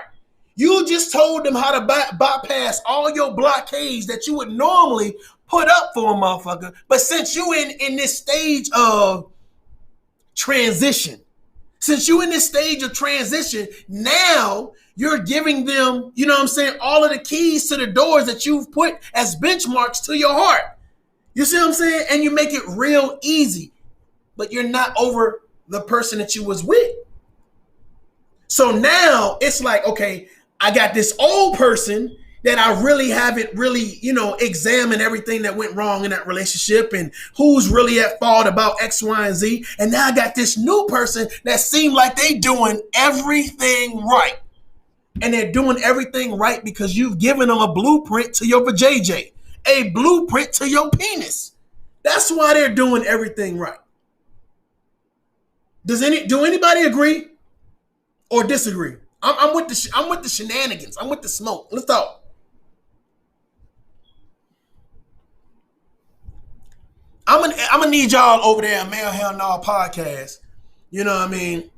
S3: You just told them how to bypass all your blockades that you would normally put up for a motherfucker. But since you in this stage of transition, now you're giving them, all of the keys to the doors that you've put as benchmarks to your heart. You see what I'm saying? And you make it real easy, but you're not over the person that you was with. So now it's like, okay, I got this old person that I really haven't examined everything that went wrong in that relationship and who's really at fault about X, Y, and Z. And now I got this new person that seemed like they doing everything right. And they're doing everything right because you've given them a blueprint to your vajayjay, a blueprint to your penis. That's why they're doing everything right. Do anybody agree or disagree? I'm with the shenanigans. I'm with the smoke. Let's talk. I'm gonna need y'all over there at Male Hell No podcast. You know what I mean?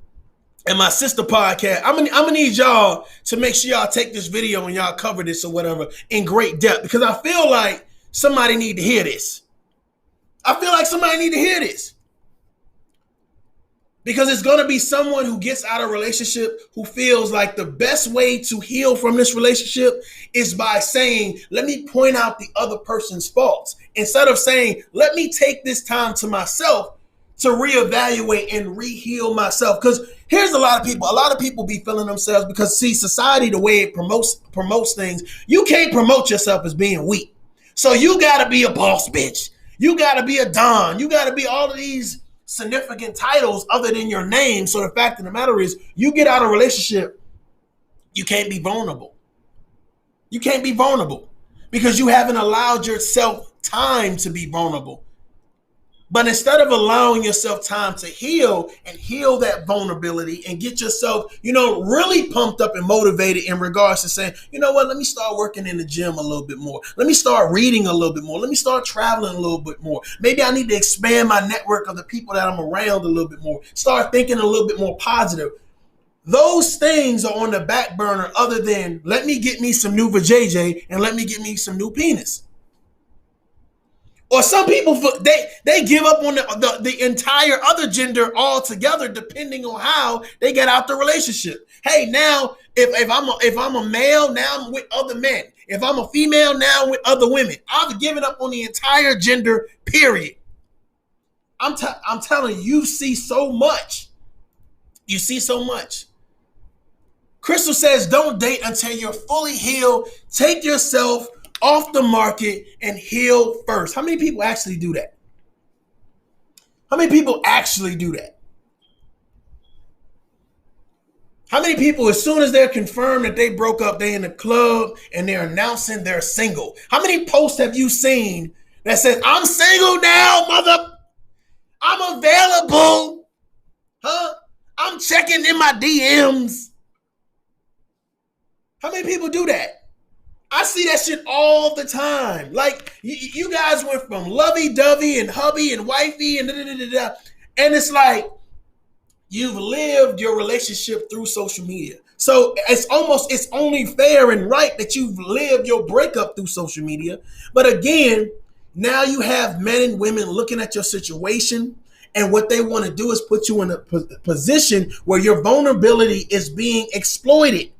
S3: And my sister podcast. I'm gonna need y'all to make sure y'all take this video and y'all cover this or whatever in great depth, because I feel like somebody need to hear this. Because it's going to be someone who gets out of a relationship who feels like the best way to heal from this relationship is by saying, let me point out the other person's faults, instead of saying, let me take this time to myself to reevaluate and re-heal myself. Because here's a lot of people be feeling themselves, because see, society, the way it promotes things, you can't promote yourself as being weak. So you got to be a boss bitch. You got to be a don. You got to be all of these significant titles other than your name. So the fact of the matter is, you get out of a relationship, you can't be vulnerable. You can't be vulnerable because you haven't allowed yourself time to be vulnerable. But instead of allowing yourself time to heal that vulnerability and get yourself, really pumped up and motivated in regards to saying, you know what, let me start working in the gym a little bit more. Let me start reading a little bit more. Let me start traveling a little bit more. Maybe I need to expand my network of the people that I'm around a little bit more. Start thinking a little bit more positive. Those things are on the back burner, other than let me get me some new vajayjay and let me get me some new penis. Or some people, they give up on the entire other gender altogether, depending on how they get out the relationship. Hey, now if I'm a male, now I'm with other men. If I'm a female, now I'm with other women. I've given up on the entire gender, period. I'm telling you, you see so much. You see so much. Crystal says, don't date until you're fully healed. Take yourself off the market and heal first. How many people actually do that? How many people, as soon as they're confirmed that they broke up, they in the club and they're announcing they're single? How many posts have you seen that says, I'm single now, mother? I'm available. Huh? I'm checking in my DMs. How many people do that? I see that shit all the time. Like, you guys went from lovey-dovey and hubby and wifey and da-da-da-da-da. And it's like, you've lived your relationship through social media. So it's only fair and right that you've lived your breakup through social media. But again, now you have men and women looking at your situation And what they want to do is put you in a position where your vulnerability is being exploited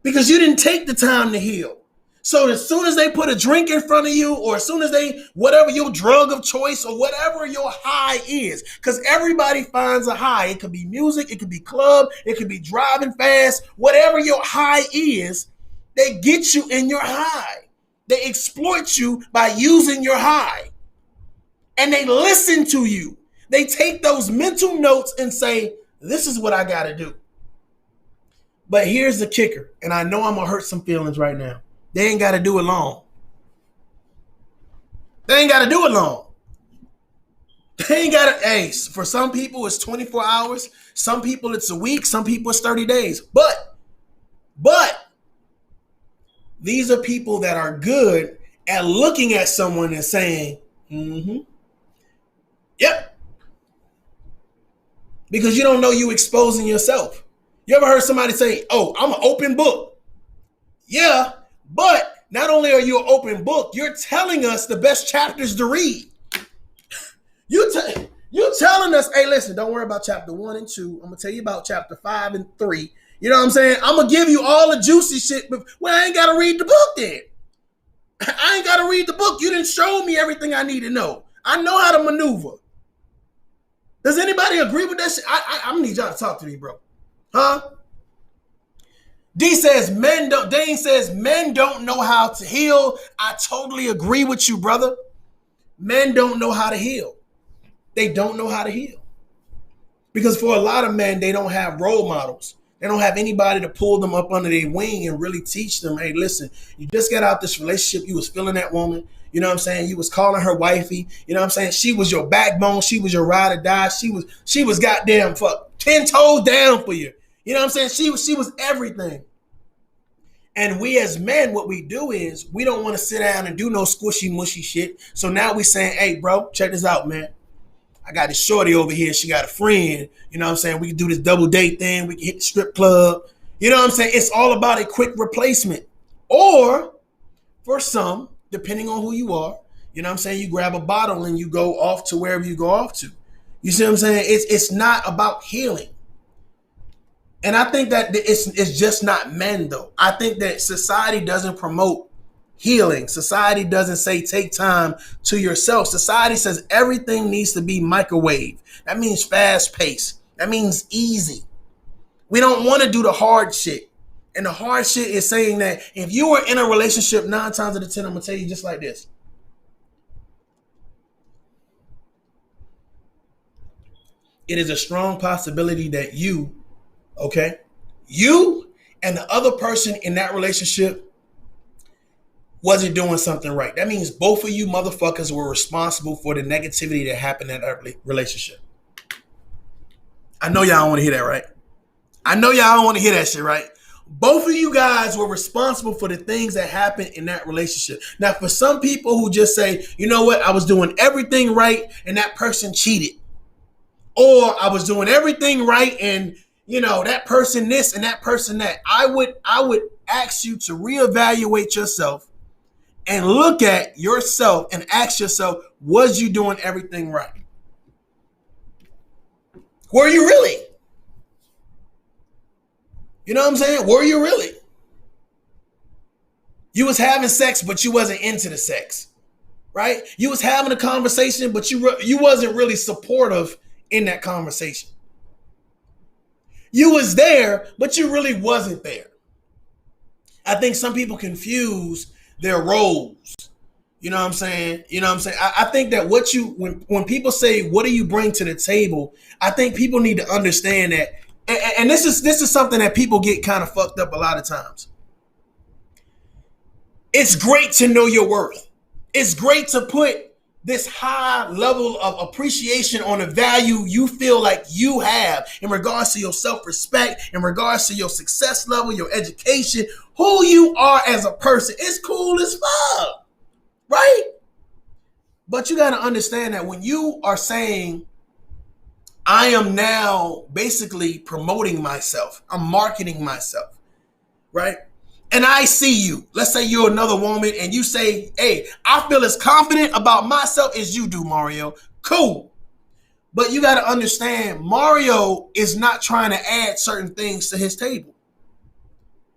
S3: because you didn't take the time to heal. So as soon as they put a drink in front of you, or as soon as whatever your drug of choice or whatever your high is, because everybody finds a high. It could be music, it could be club, it could be driving fast, whatever your high is, they get you in your high. They exploit you by using your high. And they listen to you. They take those mental notes and say, this is what I got to do. But here's the kicker, and I know I'm going to hurt some feelings right now. They ain't got to do it long. They ain't got to do it long. They ain't got to, hey, for some people it's 24 hours. Some people it's a week. Some people it's 30 days. But these are people that are good at looking at someone and saying, yep. Because you don't know you exposing yourself. You ever heard somebody say, oh, I'm an open book? Yeah, but not only are you an open book, you're telling us the best chapters to read. You're telling us, hey, listen, don't worry about chapter 1 and 2. I'm going to tell you about chapter 5 and 3. You know what I'm saying? I'm going to give you all the juicy shit. But, well, I ain't got to read the book then. I ain't got to read the book. You didn't show me everything I need to know. I know how to maneuver. Does anybody agree with that shit? I'm going to need y'all to talk to me, bro. Huh? Dane says men don't know how to heal. I totally agree with you, brother. Men don't know how to heal. They don't know how to heal. Because for a lot of men, they don't have role models. They don't have anybody to pull them up under their wing and really teach them, hey, listen, you just got out this relationship. You was feeling that woman. You know what I'm saying? You was calling her wifey. You know what I'm saying? She was your backbone. She was your ride or die. She was goddamn 10 toes down for you. You know what I'm saying? She was everything. And we as men, what we do is we don't want to sit down and do no squishy mushy shit. So now we saying, hey, bro, check this out, man. I got this shorty over here. She got a friend. You know what I'm saying? We can do this double date thing. We can hit the strip club. You know what I'm saying? It's all about a quick replacement. Or for some, depending on who you are, you know what I'm saying? You grab a bottle and you go off to wherever you go off to. You see what I'm saying? It's not about healing. And I think that it's just not men, though. I think that society doesn't promote healing. Society doesn't say take time to yourself. Society says everything needs to be microwave. That means fast pace. That means easy. We don't want to do the hard shit. And the hard shit is saying that if you were in a relationship 9 times out of 10, I'm going to tell you just like this. It is a strong possibility that you and the other person in that relationship wasn't doing something right. That means both of you motherfuckers were responsible for the negativity that happened in that relationship. I know y'all don't want to hear that, right? I know y'all don't want to hear that shit, right? Both of you guys were responsible for the things that happened in that relationship. Now, for some people who just say, you know what, I was doing everything right and that person cheated. Or I was doing everything right and, you know, that person this and that person that. I would ask you to reevaluate yourself and look at yourself and ask yourself, was you doing everything right? Were you really? You know what I'm saying? Were you really? You was having sex, but you wasn't into the sex, right? You was having a conversation, but you wasn't really supportive in that conversation. You was there, but you really wasn't there. I think some people confuse their roles. You know what I'm saying? I think that when people say, what do you bring to the table? I think people need to understand that. And this is something that people get kind of fucked up a lot of times. It's great to know your worth. It's great to put this high level of appreciation on the value you feel like you have in regards to your self-respect, in regards to your success level, your education, who you are as a person. It's cool as fuck, right? But you got to understand that when you are saying, I am now basically promoting myself, I'm marketing myself, right? And I see you. Let's say you're another woman and you say, hey, I feel as confident about myself as you do, Mario. Cool. But you got to understand, Mario is not trying to add certain things to his table.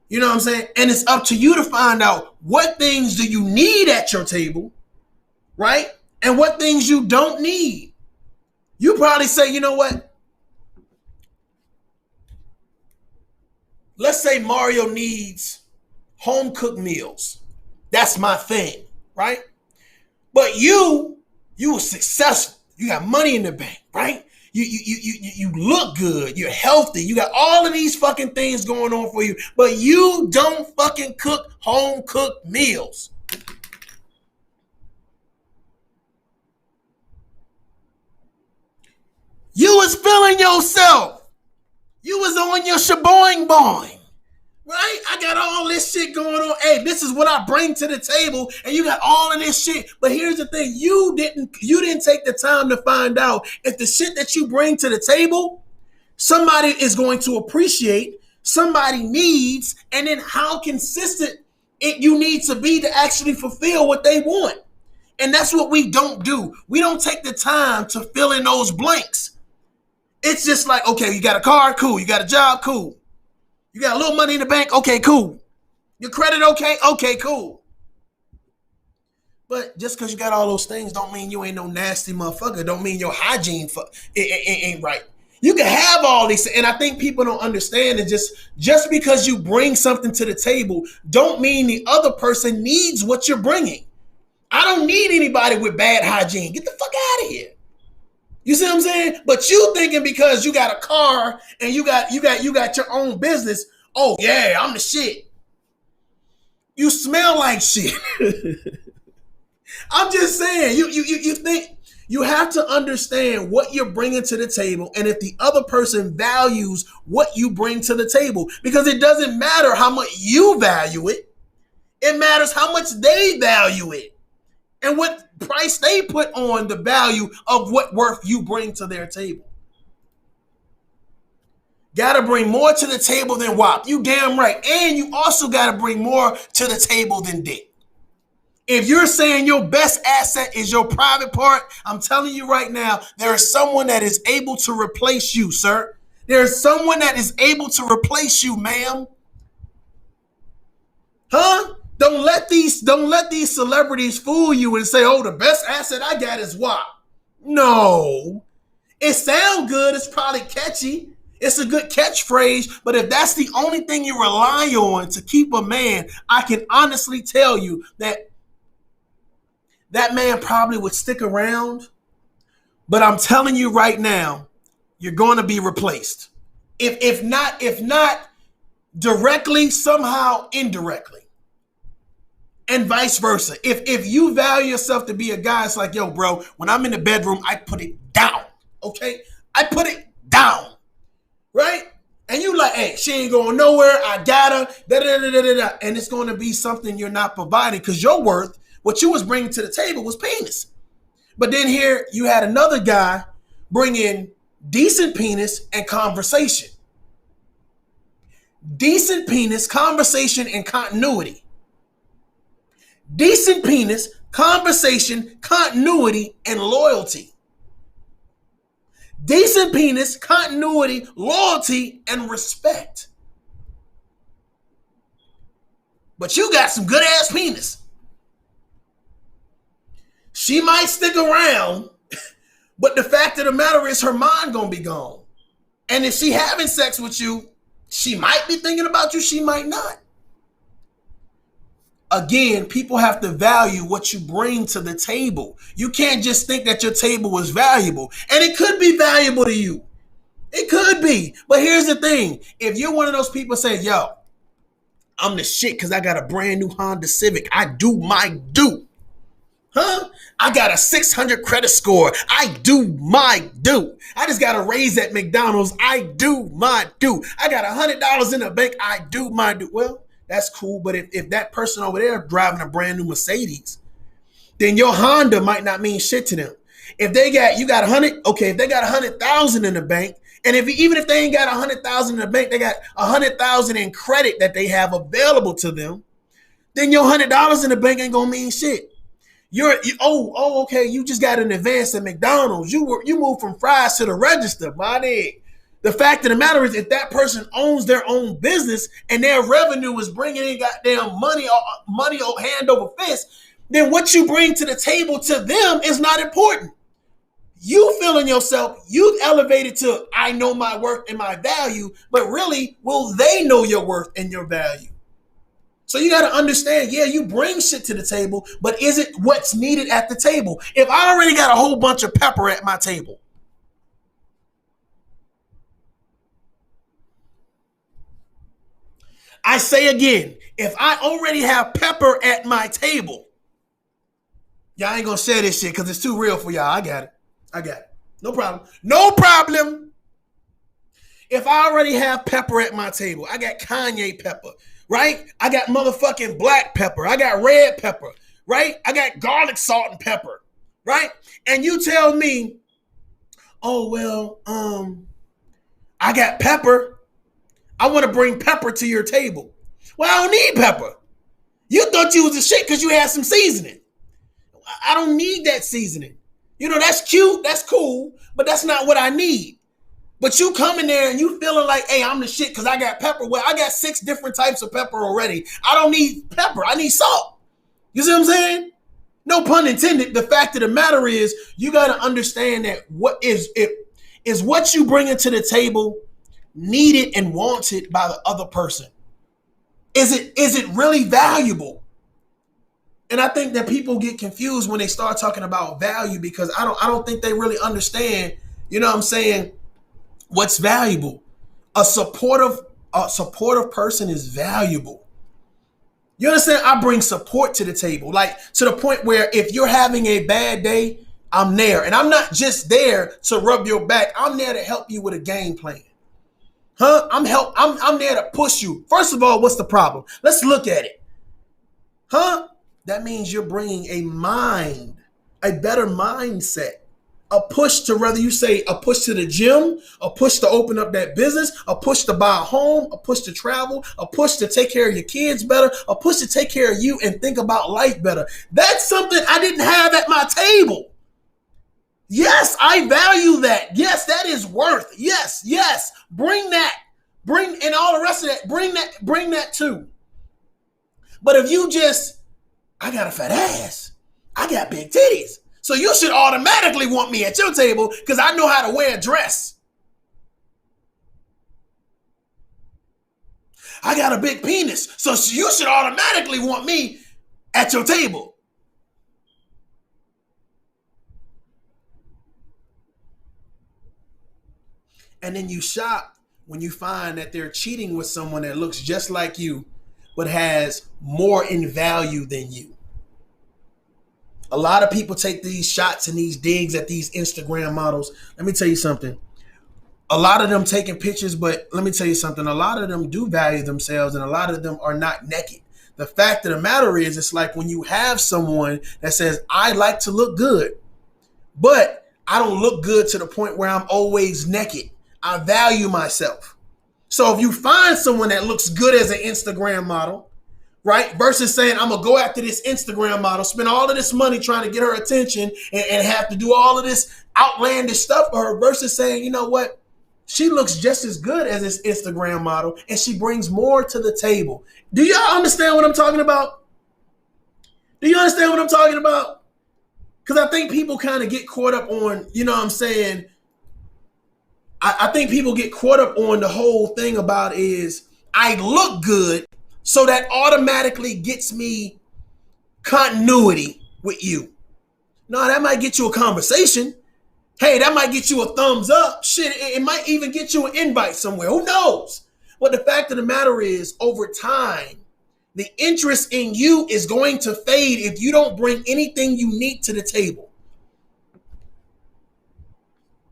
S3: You know what I'm saying? And it's up to you to find out what things do you need at your table, right? And what things you don't need. You probably say, you know what? Let's say Mario needs home cooked meals. That's my thing, right? But you were successful. You got money in the bank, right? You look good. You're healthy. You got all of these fucking things going on for you, but you don't fucking cook home cooked meals. You was feeling yourself. You was on your shaboing boing. Right? I got all this shit going on. Hey, this is what I bring to the table, and you got all of this shit. But here's the thing: you didn't take the time to find out if the shit that you bring to the table, somebody is going to appreciate, somebody needs, and then how consistent you need to be to actually fulfill what they want. And that's what we don't do. We don't take the time to fill in those blanks. It's just like, okay, you got a car, cool. You got a job, cool. You got a little money in the bank? Okay, cool. Your credit okay? Okay, cool. But just because you got all those things don't mean you ain't no nasty motherfucker. Don't mean your hygiene ain't right. You can have all these, and I think people don't understand it. Just because you bring something to the table don't mean the other person needs what you're bringing. I don't need anybody with bad hygiene. Get the fuck out of here. You see what I'm saying? But you thinking because you got a car and you got your own business, oh yeah, I'm the shit. You smell like shit. I'm just saying, you think you have to understand what you're bringing to the table, and if the other person values what you bring to the table, because it doesn't matter how much you value it, it matters how much they value it. And what price they put on the value of what worth you bring to their table. Gotta bring more to the table than WAP. You damn right. And you also gotta bring more to the table than dick. If you're saying your best asset is your private part, I'm telling you right now, there is someone that is able to replace you, sir. There is someone that is able to replace you, ma'am. Huh? Don't let these celebrities fool you and say, oh, the best asset I got is WAP. No. It sounds good. It's probably catchy. It's a good catchphrase. But if that's the only thing you rely on to keep a man, I can honestly tell you that man probably would stick around. But I'm telling you right now, you're going to be replaced. If not directly, somehow indirectly. And vice versa. If you value yourself to be a guy, it's like, yo, bro, when I'm in the bedroom, I put it down. Okay? I put it down. Right? And you like, hey, she ain't going nowhere. I got her. Da-da-da-da-da-da. And it's going to be something you're not providing because your worth, what you was bringing to the table was penis. But then here you had another guy bring in decent penis and conversation. Decent penis, conversation, and continuity. Decent penis, conversation, continuity, and loyalty. Decent penis, continuity, loyalty, and respect. But you got some good ass penis. She might stick around, but the fact of the matter is her mind gonna be gone. And if she having sex with you, she might be thinking about you, she might not. Again, people have to value what you bring to the table. You can't just think that your table is valuable. And it could be valuable to you. It could be. But here's the thing. If you're one of those people say, yo, I'm the shit because I got a brand new Honda Civic. I do my due. Huh? I got a 600 credit score. I do my due. I just got a raise at McDonald's. I do my due. I got $100 in the bank. I do my due. Well, that's cool, but if that person over there driving a brand new Mercedes, then your Honda might not mean shit to them. If you got 100, okay, if they got 100,000 in the bank, and even if they ain't got 100,000 in the bank, they got 100,000 in credit that they have available to them, then your $100 in the bank ain't gonna mean shit. Okay, you just got an advance at McDonald's. You moved from fries to the register, my nigga. The fact of the matter is, if that person owns their own business and their revenue is bringing in goddamn money or hand over fist, then what you bring to the table to them is not important. You feeling yourself, you've elevated to I know my worth and my value, but really, will they know your worth and your value? So you got to understand, yeah, you bring shit to the table, but is it what's needed at the table? If I already got a whole bunch of pepper at my table, I say again, if I already have pepper at my table, y'all ain't gonna share this shit because it's too real for y'all. I got it. No problem. No problem. If I already have pepper at my table, I got Kanye pepper, right? I got motherfucking black pepper. I got red pepper, right? I got garlic, salt, and pepper, right? And you tell me, oh, well, I got pepper. I want to bring pepper to your table. Well, I don't need pepper. You thought you was a shit because you had some seasoning. I don't need that seasoning. You know, that's cute, that's cool, but that's not what I need. But you come in there and you feeling like, hey, I'm the shit because I got pepper. Well, I got 6 different types of pepper already. I don't need pepper. I need salt. You see what I'm saying? No pun intended. The fact of the matter is, you got to understand that what is what you bring into the table needed and wanted by the other person? Is it really valuable? And I think that people get confused when they start talking about value because I don't think they really understand, you know what I'm saying, what's valuable. A supportive person is valuable. You understand? I bring support to the table, like to the point where if you're having a bad day, I'm there. And I'm not just there to rub your back. I'm there to help you with a game plan. I'm there to push you. First of all, what's the problem? Let's look at it. That means you're bringing a better mindset, a push to, whether you say a push to the gym, a push to open up that business, a push to buy a home, a push to travel, a push to take care of your kids better, a push to take care of you and think about life better. That's something I didn't have at my table. Yes, I value that. Yes, that is worth. Yes. Bring that. And all the rest of that. Bring that too. But if you just, I got a fat ass, I got big titties, so you should automatically want me at your table because I know how to wear a dress. I got a big penis, so you should automatically want me at your table. And then you shock when you find that they're cheating with someone that looks just like you, but has more in value than you. A lot of people take these shots and these digs at these Instagram models. Let me tell you something. A lot of them taking pictures, but let me tell you something. A lot of them do value themselves, and a lot of them are not naked. The fact of the matter is, it's like when you have someone that says, I like to look good, but I don't look good to the point where I'm always naked. I value myself. So if you find someone that looks good as an Instagram model, right, versus saying, I'm going to go after this Instagram model, spend all of this money trying to get her attention and have to do all of this outlandish stuff for her, versus saying, you know what, she looks just as good as this Instagram model and she brings more to the table. Do y'all understand what I'm talking about? Do you understand what I'm talking about? Because I think people kind of get caught up on, you know what I'm saying, I think people get caught up on the whole thing about is I look good, so that automatically gets me continuity with you. No, that might get you a conversation. Hey, that might get you a thumbs up. Shit, it might even get you an invite somewhere. Who knows? But the fact of the matter is, over time, the interest in you is going to fade if you don't bring anything unique to the table.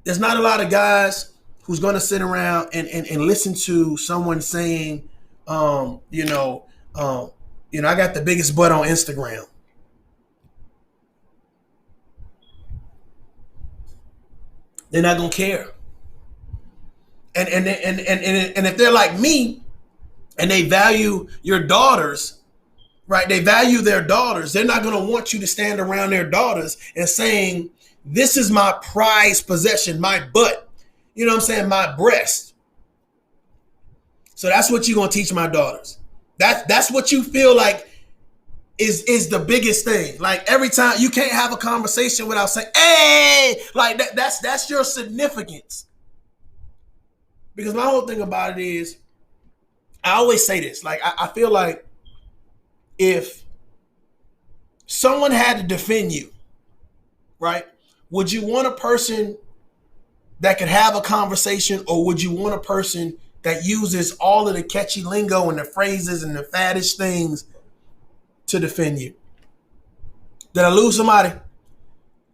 S3: There's not a lot of guys who's going to sit around and listen to someone saying, I got the biggest butt on Instagram. They're not going to care. And if they're like me and they value your daughters right? They value their daughters. They're not going to want you to stand around their daughters and saying, this is my prized possession, my butt. You know what I'm saying? My breast. So that's what you're going to teach my daughters. That's what you feel like is the biggest thing. Like every time you can't have a conversation without saying, hey, like that's your significance. Because my whole thing about it is, I always say this, like I feel like if someone had to defend you, right? Would you want a person that could have a conversation, or would you want a person that uses all of the catchy lingo and the phrases and the faddish things to defend you? Did I lose somebody?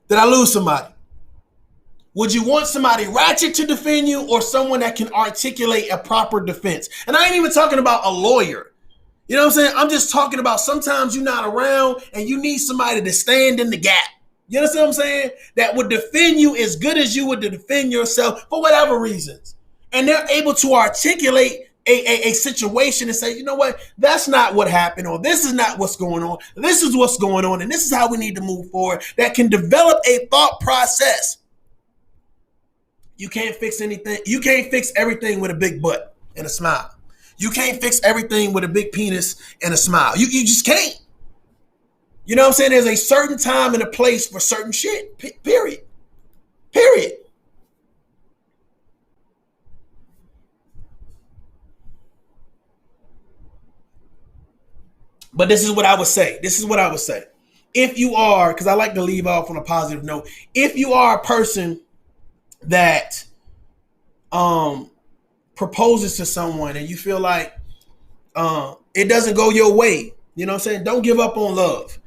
S3: Did I lose somebody? Would you want somebody ratchet to defend you, or someone that can articulate a proper defense? And I ain't even talking about a lawyer. You know what I'm saying? I'm just talking about sometimes you're not around and you need somebody to stand in the gap. You understand what I'm saying? That would defend you as good as you would defend yourself for whatever reasons. And they're able to articulate a situation and say, you know what, that's not what happened, or this is not what's going on. This is what's going on, and this is how we need to move forward. That can develop a thought process. You can't fix anything. You can't fix everything with a big butt and a smile. You can't fix everything with a big penis and a smile. You just can't. You know what I'm saying? There's a certain time and a place for certain shit. Period. Period. But this is what I would say. If you are, because I like to leave off on a positive note, if you are a person that proposes to someone and you feel like it doesn't go your way, you know what I'm saying? Don't give up on love.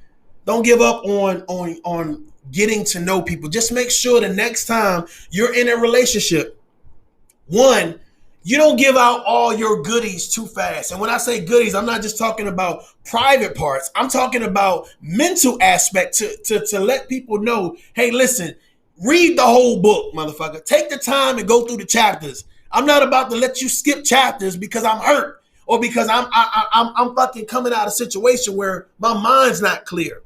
S3: Don't give up on getting to know people. Just make sure the next time you're in a relationship, one, you don't give out all your goodies too fast. And when I say goodies, I'm not just talking about private parts. I'm talking about mental aspect to let people know, hey, listen, read the whole book, motherfucker. Take the time and go through the chapters. I'm not about to let you skip chapters because I'm hurt or because I'm fucking coming out of a situation where my mind's not clear.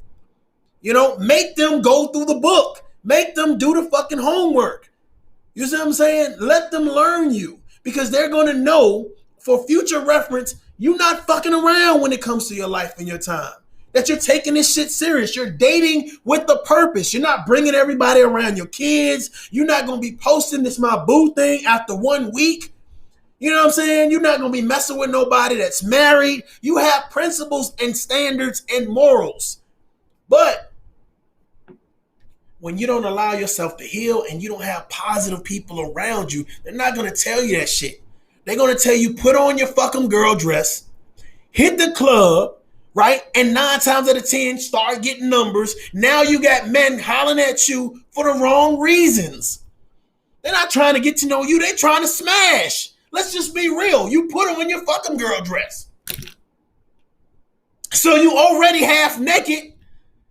S3: You know, make them go through the book. Make them do the fucking homework. You see what I'm saying? Let them learn you, because they're going to know for future reference, you're not fucking around when it comes to your life and your time. That you're taking this shit serious. You're dating with a purpose. You're not bringing everybody around your kids. You're not going to be posting this my boo thing after 1 week. You know what I'm saying? You're not going to be messing with nobody that's married. You have principles and standards and morals. But when you don't allow yourself to heal and you don't have positive people around you, they're not going to tell you that shit. They're going to tell you, put on your fucking girl dress, hit the club, right? And 9 times out of 10, start getting numbers. Now you got men hollering at you for the wrong reasons. They're not trying to get to know you. They're trying to smash. Let's just be real. You put on your fucking girl dress. So you already half naked.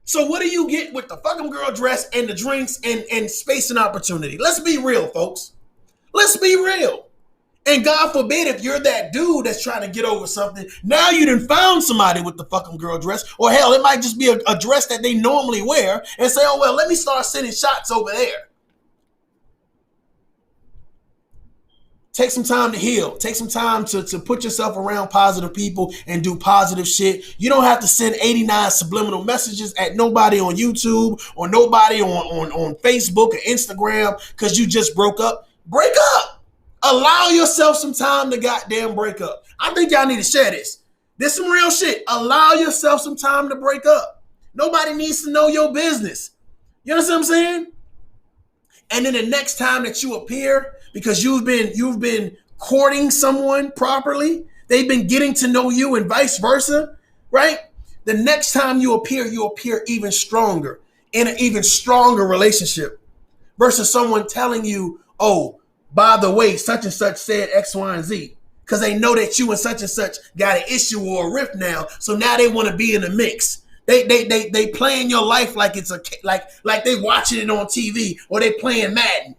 S3: So what do you get with the fucking girl dress and the drinks and space and opportunity? Let's be real, folks. Let's be real. And God forbid if you're that dude that's trying to get over something, now you done found somebody with the fucking girl dress, or hell, it might just be a dress that they normally wear, and say, oh, well, let me start sending shots over there. Take some time to heal. Take some time to put yourself around positive people and do positive shit. You don't have to send 89 subliminal messages at nobody on YouTube or nobody on Facebook or Instagram because you just broke up. Break up. Allow yourself some time to goddamn break up. I think y'all need to share this. This some real shit. Allow yourself some time to break up. Nobody needs to know your business. You understand what I'm saying? And then the next time that you appear, because you've been courting someone properly, they've been getting to know you and vice versa, right? The next time you appear even stronger in an even stronger relationship versus someone telling you, oh, by the way, such and such said X, Y, and Z, because they know that you and such got an issue or a rift now. So now they want to be in the mix. They playing your life like it's like they watching it on TV or they playing Madden.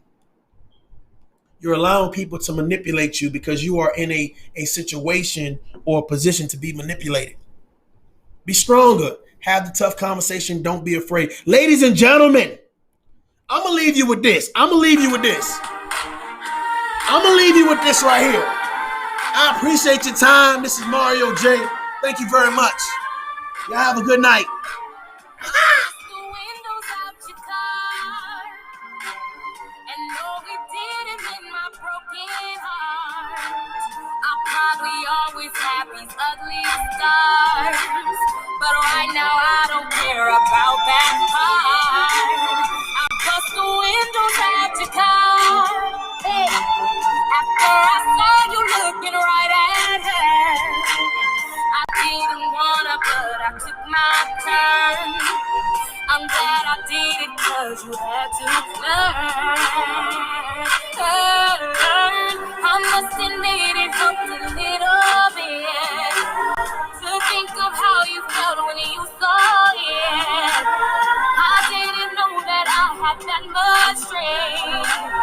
S3: You're allowing people to manipulate you because you are in a situation or a position to be manipulated. Be stronger. Have the tough conversation. Don't be afraid. Ladies and gentlemen, I'm going to leave you with this. I'm going to leave you with this right here. I appreciate your time. This is Mario J. Thank you very much. Y'all have a good night.
S1: Always have these ugly scars, but right now I don't care about that part. I bust the windows out your car, hey, after I saw you looking right at her. I didn't wanna, but I took my turn. I'm glad I did it 'cause you had to learn. I must admit it helped a little bit to think of how you felt when you saw it. I didn't know that I had that much strength.